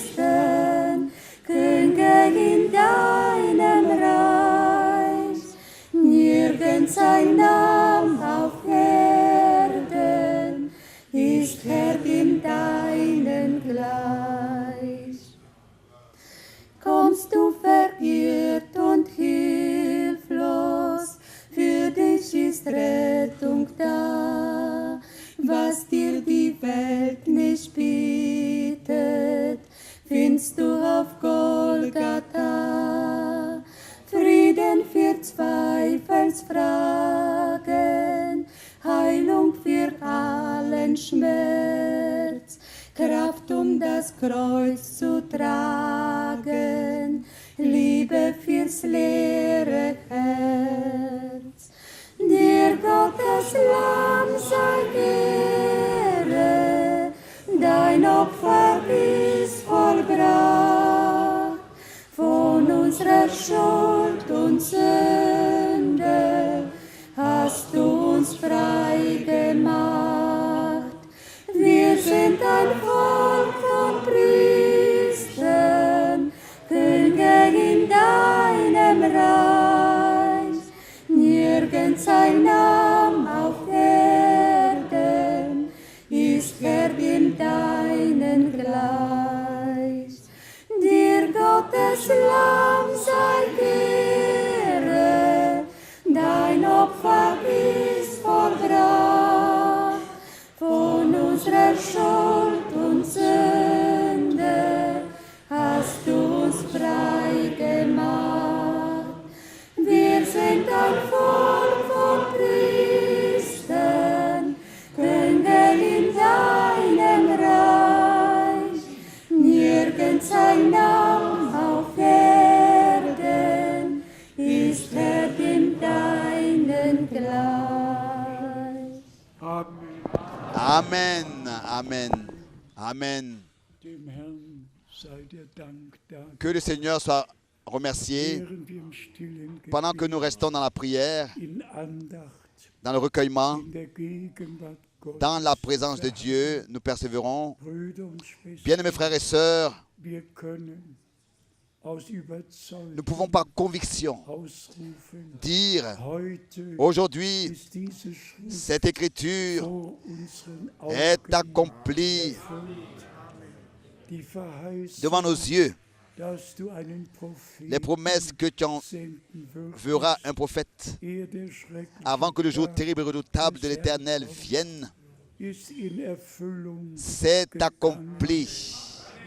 Priestern, Könige in deinem Reich. Nirgends ein Name auf Erden ist Herr dem deinen gleich. Kommst du verirrt und hin Kreuz zu tragen, Liebe fürs leere Herz. Dir Gottes Lamm sei Ehre, dein Opfer ist vollbracht, von unserer Schuld und Sünde hast du uns frei gemacht. Wir sind ein Volk von Priestern, Könige in deinem Reich. Nirgends ein Name auf Erden ist wert in deinen gleich. Dir Gottes Lamm sei Ehre, dein Opfer ist vollbracht, von unserer Schuld und Sünde hast du uns frei gemacht. Wir sind ein Volk von Priestern, Könige in deinem Reich. Nirgends ein Name auf Erden ist wert in deinen gleich. Amen, Amen, Amen. Dem Herrn sei der Dank da. Que le Seigneur soit remercié Während wir im stillen pendant que nous Gebet, restons dans la prière, in Andacht, dans le recueillement, in der Gegenwart Gottes. dans la présence de Dieu, nous persévérons. Brüder und Schwestern, Bien-aimés frères et sœurs, wir können aus Überzeugung nous pouvons par conviction ausrufen, dire heute aujourd'hui, ist diese Schrift cette écriture vor unseren est Augen accomplie erfüllt. Die Verheißung, devant nos yeux. dass du einen Propheten Les promesses que tu senden enverras un prophète ehe der schreckliche avant que le jour Tag terrible et redoutable de l'Éternel vienne, ist in Erfüllung c'est accompli.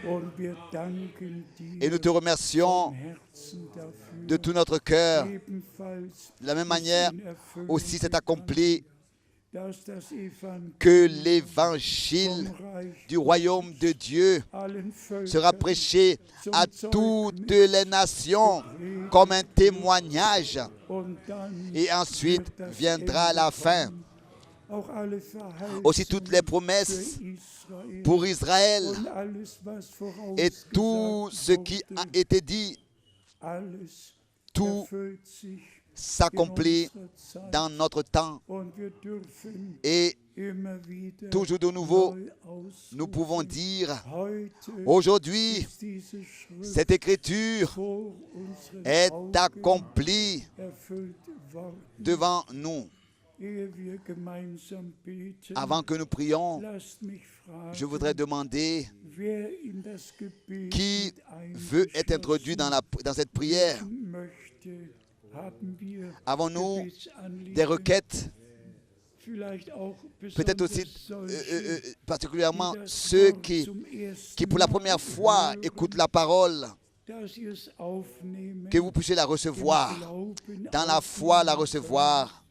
und wir danken Et nous dir te remercions vom Herzen dafür. de tout notre cœur. Ebenfalls De la même ist manière, in Erfüllung aussi c'est gegangen, accompli dass das Evangelium que l'évangile vom Reich du royaume de Dieu allen Völkern sera prêché à toutes les nations comme un témoignage. und dann Et ensuite wird das viendra Ende la fin. kommen. Auch alle Aussi toutes les Verheißungen promesses für Israel pour Israël und alles, was et vorausgesagt tout ce qui a wurde, été dit, alles tout erfüllt sich s'accomplit in unserer Zeit. dans notre temps. Und wir dürfen Et immer wieder toujours de nouveau, neu ausrufen, nous pouvons dire, heute aujourd'hui, ist diese Schrift cette écriture vor unseren est Augen accomplie erfüllt worden. devant nous. Ehe wir gemeinsam beten, Avant que nous prions, lasst mich fragen, je voudrais demander wer in das Gebet qui mit veut être introduit dans cette prière. eingeschlossen möchte. Haben wir Avons-nous Gebetsanliegen? des requêtes, Vielleicht auch peut-être aussi besonders solche, particulièrement die das ceux Wort qui zum ersten pour la Mal première fois hören, écoutent la parole, dass ihr es aufnehmen, que vous puissiez la im recevoir, Glauben dans la foi la aufnehmen recevoir,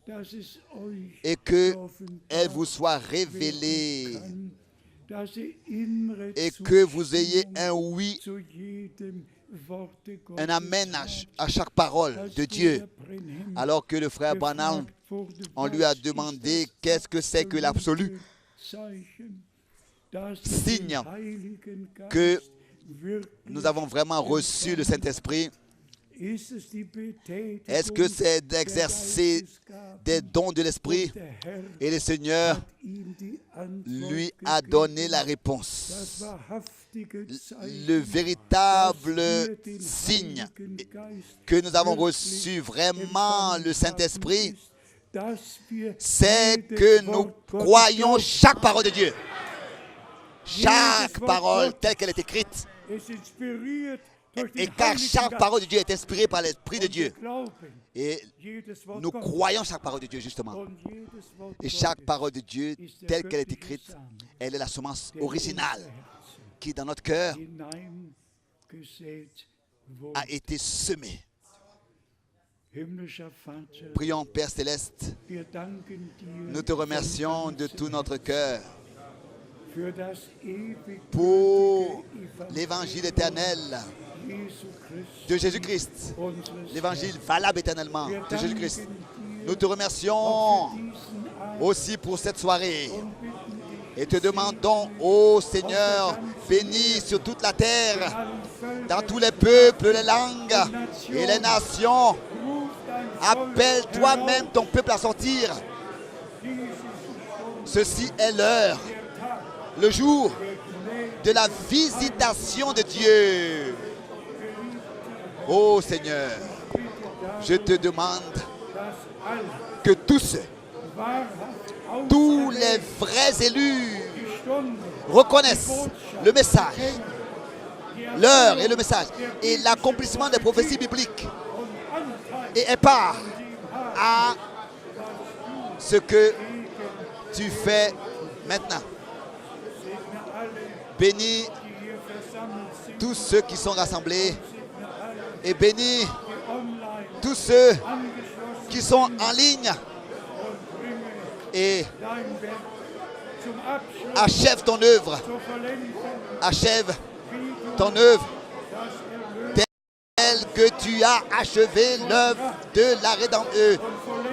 könnt, dass es euch et que offenbart elle vous soit werden révélée, kann, dass ihr innere et que vous ayez Zustimmung un oui, zu jedem Worte un Gottes amen habt. à chaque parole Als de Dieu. Bruder Brenhem Alors que le frère Branham, gefragt wurde, on lui a was ist demandé das qu'est-ce que c'est que l'absolu Zeichen, dass signe wir den Heiligen Geist que wirklich nous avons vraiment reçu le Saint-Esprit. ist es die Betätigung Est-ce que c'est der d'exercer Geistesgaben des dons de l'Esprit? und der Herr Et le Seigneur hat ihm die Antwort lui a donné gegeben. la Das réponse. wahrhaftige Zeichen, Le véritable dass wir den signe Heiligen Geist que nous avons wirklich reçu vraiment empfangen le Saint-Esprit, haben, ist, dass wir c'est jedes que nous Wort Gottes croyons glauben. chaque parole de Dieu. Chaque Jedes Wort parole Gottes telle qu'elle est écrite. ist inspiriert durch Et den car Heiligen chaque Geist. parole de Dieu est inspirée par l'Esprit de Und wir Dieu. glauben Et jedes Wort nous Gottes. croyons chaque parole de Dieu, justement. Und jedes Wort Et chaque Gottes parole de Dieu, ist der telle qu'elle est göttliche écrite, Samen, elle est la semence der in originale unser Herzen qui, dans notre cœur, hineingesät wurde. a été semée. Himmlischer Vater, Prions, Père Céleste, wir danken dir nous te remercions de tout notre cœur für das ewig pour l'évangile éternel Jesu Christus, de Jésus-Christ, unseres l'évangile valable éternellement Wir de Jésus-Christ. danken dir Nous te remercions auch für diesen Abend aussi pour cette soirée und bitten dich, et te demandons, ô Seigneur, bénis sur toute la terre, allen Völkern, dans tous les peuples, les langues et les nations. ruf dein Appelle Volk toi-même herauf, ton peuple à sortir. dies ist die Stunde, Ceci est l'heure, der Tag, le jour der de la visitation de Dieu. Ô Seigneur, je te demande das alle que tous wahrhaft les vrais élus die Stunde, reconnaissent le message, l'heure et le message et l'accomplissement des prophéties bibliques und Anteil et aient part à ce que tu fais maintenant. segne alle, Bénis die hier versammelt sind, tous ceux qui sont rassemblés et bénis die online tous ceux angeschlossen qui sont en ligne und bringe et dein Werk zum Abschluss, achève ton œuvre, zur Vollendung, achève wie du ton œuvre das Erlösen telle que tu as achevé l'œuvre de la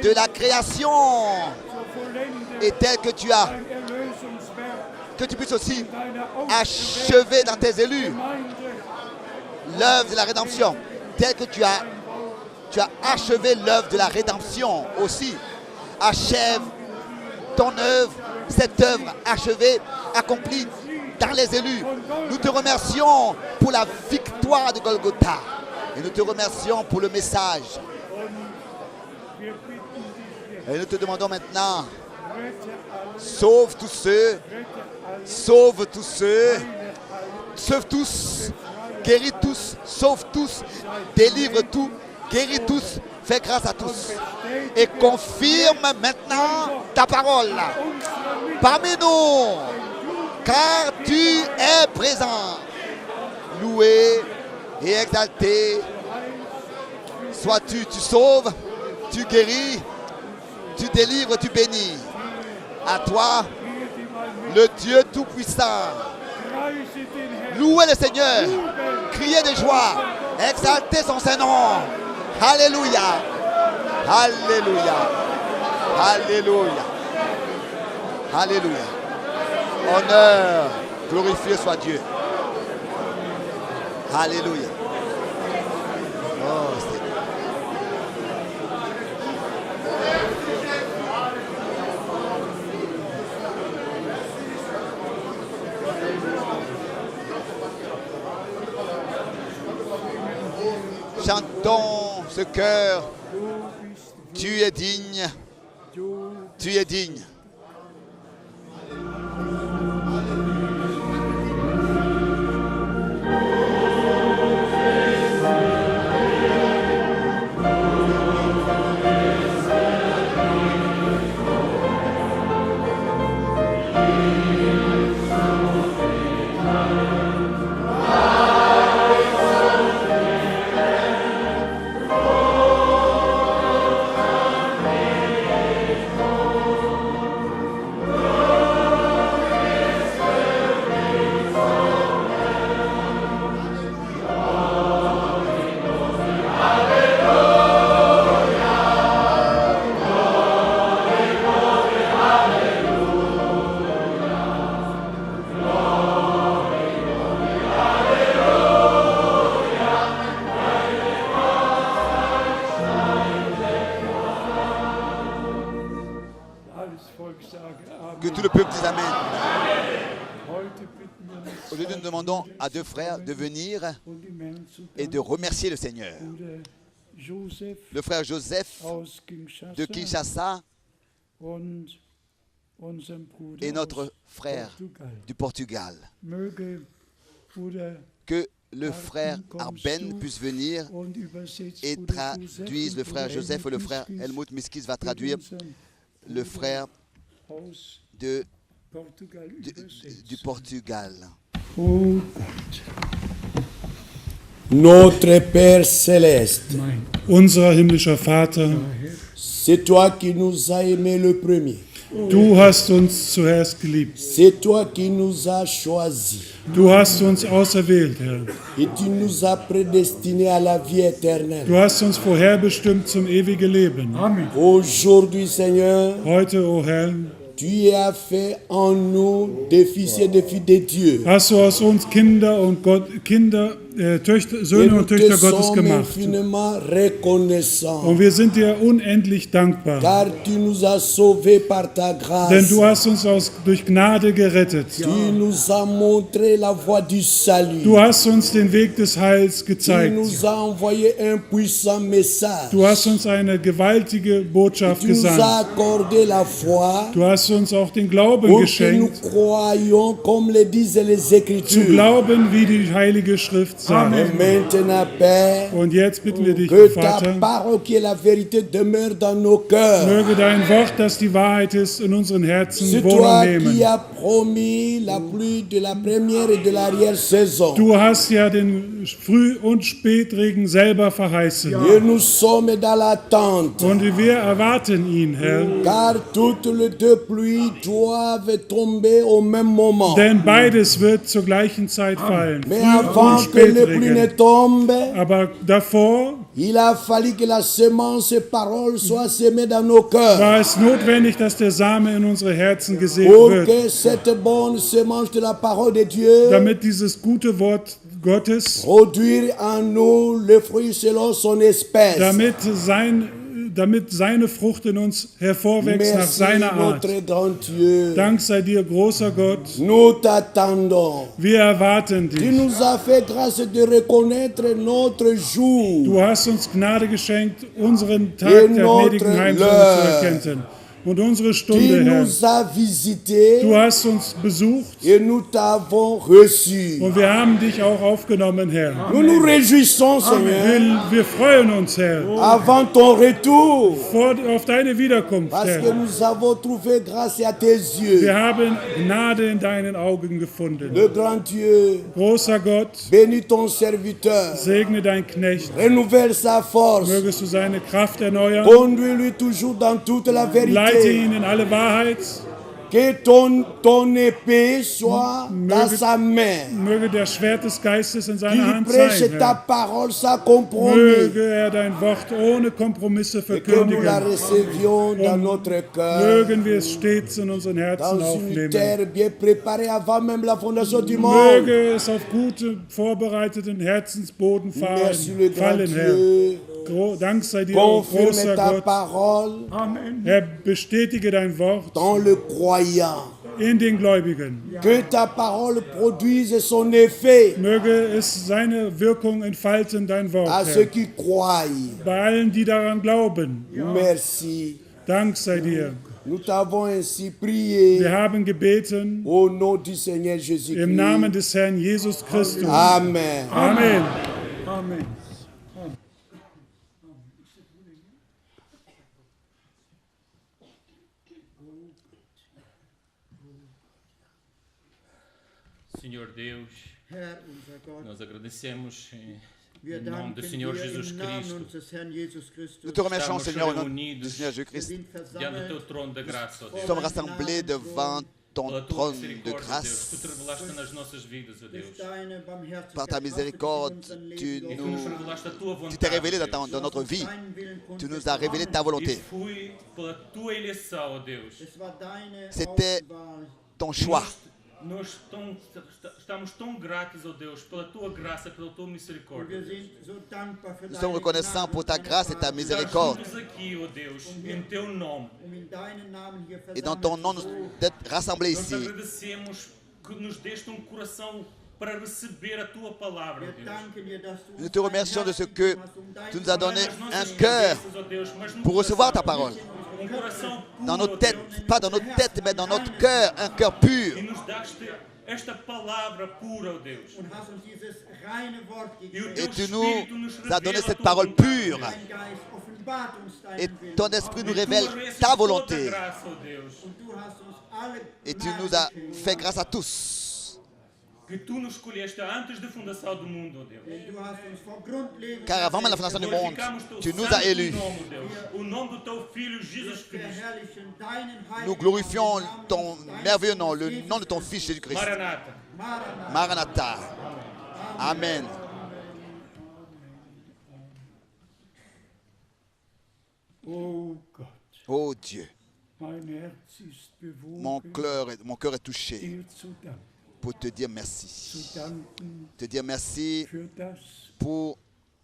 de la création zur Vollendung, et telle que tu as, dein Erlösungswerk que tu puisses aussi deiner achever dans tes élus Gemeinde, l'œuvre de la rédemption, telle que tu as achevé l'œuvre de la rédemption aussi. Achève ton œuvre, cette œuvre achevée, accomplie dans les élus. Nous te remercions pour la victoire de Golgotha et nous te remercions pour le message. wir bitten dich, Et nous te demandons maintenant, rette alle, sauve tous ceux, sauve tous ceux, sauve tous, guéris tous, sauve tous, délivre tous, guéris tous, fais grâce à tous. Et confirme maintenant ta parole parmi nous, car tu es présent. Loué et exalté sois-tu, tu sauves, tu guéris, tu délivres, tu bénis. À toi, le Dieu Tout-Puissant. preise den Herrn, Louez le Seigneur, criez de joie, exaltez son Saint-Nom. Alléluia, Alléluia, Alléluia, Alléluia. Honneur, glorifié soit Dieu. Alléluia. Oh, Seigneur. Chantons ce cœur. Tu es digne. Tu es digne. Que tout le peuple dise Amen. Aujourd'hui, nous demandons à deux frères de venir et de remercier le Seigneur. Le frère Joseph de Kinshasa et notre frère du Portugal. Que le frère Arben puisse venir et traduise. Le frère Joseph et le frère Helmut Miskis va traduire. Le frère du Portugal. Oh Gott. Notre Père céleste, Unser himmlischer Vater, c'est toi qui nous as aimés le premier. Du hast uns zuerst geliebt. C'est toi qui nous as choisis. Du hast uns auserwählt, Herr. Et tu nous as prédestinés à la vie éternelle. Du hast uns vorherbestimmt zum ewigen Leben. Aujourd'hui, Seigneur, Heute, o Herr, tu as fait en nous des fils et des filles de Dieu. hast du aus uns Kinder und Töchter, Et Söhne nous und te Töchter Gottes sommes gemacht. infiniment reconnaissants. Und wir sind dir unendlich dankbar. Car tu nous as sauvés par ta Denn grâce. du hast uns durch Gnade gerettet. Tu nous as montré la voie du salut. Du hast uns den Weg des Heils Tu gezeigt. nous as envoyé un puissant message. Du hast uns eine gewaltige Botschaft Tu nous as gesandt. accordé la foi Du hast uns auch den Glauben pour que nous geschenkt, croyions comme le disent les zu Écritures. glauben, wie die Heilige Schrift Et sagt. maintenant, Père, Und jetzt bitten wir dich, que ta Vater, parole qui est la vérité demeure dans nos cœurs. möge dein Wort, das die Wahrheit ist, in unseren Herzen C'est Wohnung toi nehmen. qui as promis la pluie de la première et de l'arrière-saison. Du hast ja den Früh- und Spätregen selber verheißen. Et nous sommes dans l'attente. Und wir erwarten ihn, Herr. Car toutes les deux pluies doivent tomber au même moment. Denn beides wird zur gleichen Zeit fallen. Mais Früh- und avant que les pluies ne Spätregen. tombent, Aber davor il a fallu que la semence parole soit semée dans nos cœurs. war es notwendig, dass der Same in unsere Herzen gesät Pour wird, que cette bonne semence de la parole de Dieu damit dieses gute Wort Gottes, produire en nous le fruit selon son espèce. damit seine Frucht in uns hervorwächst nach Merci seiner Art. notre grand Dieu. Dank sei dir, großer Gott. Nous t'attendons. Wir erwarten Tu dich. nous as fait grâce de reconnaître notre jour. Du hast uns Gnade geschenkt, unseren Tag Et der notre gnädigen Heimsuchung zu l'heure. erkennen. Und unsere Tu Stunde, Herr. nous as visités Du hast uns besucht et nous t'avons reçu. und wir haben dich auch aufgenommen, Herr. Nous nous réjouissons, Seigneur, Wir freuen uns, Herr, avant ton retour, auf deine Wiederkunft, parce que Herr. nous avons trouvé grâce à tes yeux. Wir haben Gnade in deinen Augen gefunden. Le grand Dieu, Großer Gott, bénis ton serviteur, segne dein Knecht. renouvelle sa force, Mögest du seine Kraft erneuern. conduis-lui toujours dans toute la Leite vérité. ihn in alle Wahrheit. Que ton épée soit dans sa main. Möge der Schwert des Geistes in seiner Qu'il Hand prêche sein, ta Herr. parole sans compromis. Möge er dein Wort ohne Kompromisse Et que nous la verkündigen. recevions dans notre cœur. Mögen wir es stets in unseren Herzen Dans une aufnehmen. terre bien préparée avant même la fondation du monde. Möge es auf gute, vorbereiteten Herzensboden Merci le grand fallen, Herr. Dieu. Dank sei dir, o Confirme großer ta Gott. parole Herr, bestätige dein Wort dans le croyant. in den Gläubigen. Que ta parole produise son effet Möge es seine Wirkung entfalten, dein Wort, à ceux Herr. qui croient. Bei allen, die daran glauben. Merci. Dank sei dir. Nous t'avons ainsi prié Wir haben gebeten au nom du Seigneur im Jésus-Christ. Namen des Herrn Jesus Christus. Amen. Amen. Amen. Senhor Deus, Herr, unser Gott, nós agradecemos wir em nome do danken Senhor dir Jesus im Namen Cristo, unseres Herrn Jesus Christus. Nous te remercions, Estamos Seigneur, au nom du reunidos Seigneur Wir Jésus-Christ. sind diante do teu versammelt trono da graça, ó Nous Deus. sommes rassemblés devant ton Pela tua trône de misericórdia, Deus, tu grâce. te revelaste nas nossas vidas, ó Deus. durch deine Barmherzigkeit. Par ta miséricorde, hast du dich in tu unserem E Leben tu nos nous, revelaste a tua tu vontade, t'es révélé Deus. dans notre vie. deinen Willen Tu kundest. nous as révélé ta E volonté. fui pela tua eleição, ó Deus. Es war deine C'était Auswahl. ton choix. Nós estamos tão gratos, ó Deus, pela tua graça, pela tua Und misericórdia. wir sind so dankbar für Nous deine sommes reconnaissants Gnade pour und ta deine grâce et ta Gnade. Estar miséricorde. juntos aqui, ó Deus, em teu nome. In deinen Namen hier Et dans ton nom, d'être rassemblés Nós ici. agradecemos que nos deste coração para receber a tua palavra, ó Wir Deus. danken dir, dass du Nous uns te dein remercions de Herz ce que gegeben hast, dein tu nous as donné Não é nas un nossas cœur cabeças, ó Deus, mas no pour recevoir ta coração. parole. Coração puro, Dans nos ó têtes, Deus. pas dans notre tête, mais dans notre cœur, un cœur pur. E nos daste esta palavra pura, ó Deus. und hast uns dieses reine Wort E o gegeben. teu Et tu Espírito nos nous as donné revela a cette tua parole vontade, pure. Deus. Dein Geist offenbart uns deinen Et Willen. ton esprit nous E tu révèle mereces ta toda volonté. graça, ó Deus. Und du hast uns alle Et tu Gnade nous as geschenkt. fait grâce à tous. que tu nos escolheste antes da fundação do mundo, ó Deus. Denn du hast uns vor Grundlegung Car avant même la fondation du monde, tu nous as élus. nome, ó Deus. O nome do teu Filho Jesus Wir Cristo. verherrlichen deinen heiligen Nous glorifions Namen, ton merveilleux nom, le nom de ton Fils Jésus-Christ. Maranata. Maranatha. Maranatha. Amen. Oh Gott, Oh Dieu, mein Herz ist mon bewogen, cœur est touché dir zu danken. pour te dire merci. Zu danken Te dire merci für das, pour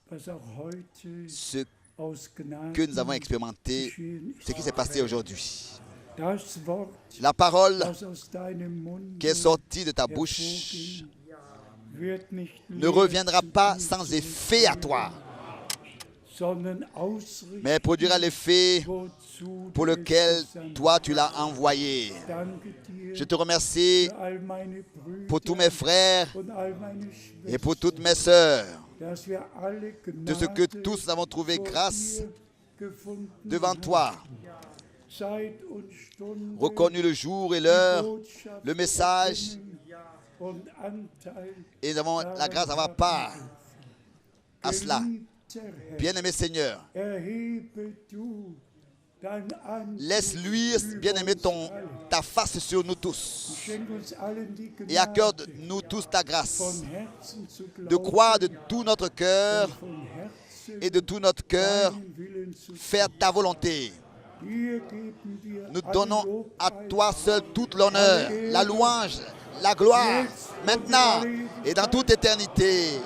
was auch heute ce aus Gnade que nous avons expérimenté, geschehen ist. ce qui s'est passé aujourd'hui. Das Wort, La parole das aus deinem Mund qui est sortie de ta bouche hervorging, wird nicht ne leer reviendra zu pas dir sans effet à toi, sondern ausrichten, mais produira l'effet wozu pour du es lequel gesandt toi tu l'as envoyé. hast. Danke dir Je te remercie für all meine Brüder pour tous mes frères und all meine et pour Schwestern, toutes mes sœurs, dass wir alle de ce que Gnade tous avons trouvé vor grâce dir gefunden devant haben. toi, Zeit und Stunde, reconnu le jour et die l'heure, Botschaft le message, erkennen und Anteil et nous avons la grâce d'avoir part à cela. Geliebter Herr, Bien-aimé Seigneur, erhebe du dein laisse Angesicht luire, über bien-aimé, uns alle. ta face sur nous tous Schenk uns allen die et accorde Gnade, nous tous ta grâce von Herzen zu de glauben croire de tout notre cœur und von Herzen et de tout notre cœur deinen Willen zu faire ta volonté. Dir geben wir Nous alle donnons à Lobpreis, toi seul toute l'honneur, la louange, la gloire, maintenant et dans toute éternité.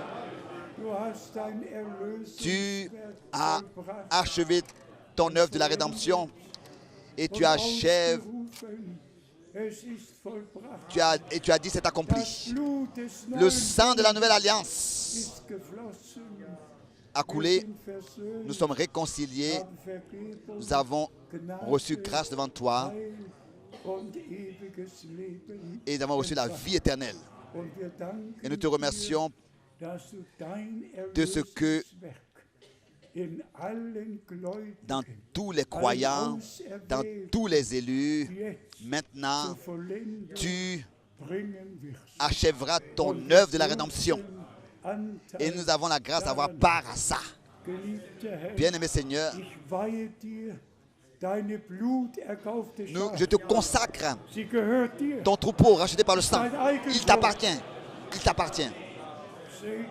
Du hast dein Erlösungswerk Tu as vollbracht achevé ton œuvre de la rédemption et tu und achèves, ausgerufen. Es ist vollbracht. tu as dit c'est Das accompli. Blut des Le neuen sang de la nouvelle alliance ist geflossen. a Wir coulé, sind versöhnt, nous sommes réconciliés, haben Vergebung, nous avons Gnade, reçu grâce devant toi Heil und ewiges Leben. et nous avons reçu la vie éternelle. Und wir danken Et nous te remercions dir, dass du dein de ce que Erlösungswerk in allen Gläubigen dans tous les croyants, dans tous les élus, jetzt maintenant, zur Vollendung tu bringen wirst. achèveras ton Und œuvre de la wir rédemption. dürfen Anteil, Et nous avons la grâce d'avoir part à ça. geliebter Herr, Bien-aimé Seigneur, ich weihe dir deine bluterkaufte Schar. je te consacre Sie gehört dir. ton troupeau racheté par le sang. Il t'appartient. Il t'appartient. Segne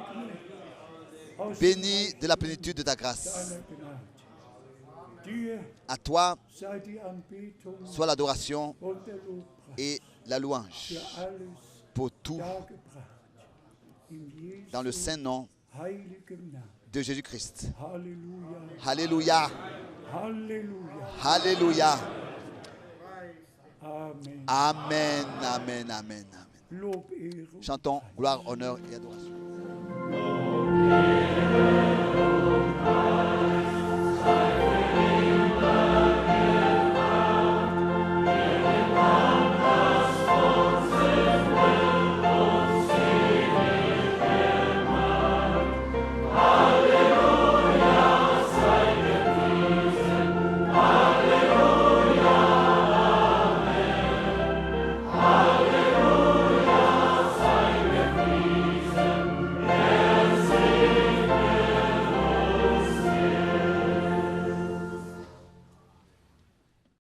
aus Béni de la plénitude de ta grâce. deiner Gnade. Dir À toi sei die Anbetung soit l'adoration und der Lobpreis et la louange für alles pour tout dargebracht. In Jesu dans le saint nom heiligem Namen. de Jésus-Christ. Halleluja. Alléluia. Halleluja. Alléluia. Amen. Amen. Amen. Amen. Amen. Lob, Ehre und Chantons gloire, honneur et adoration.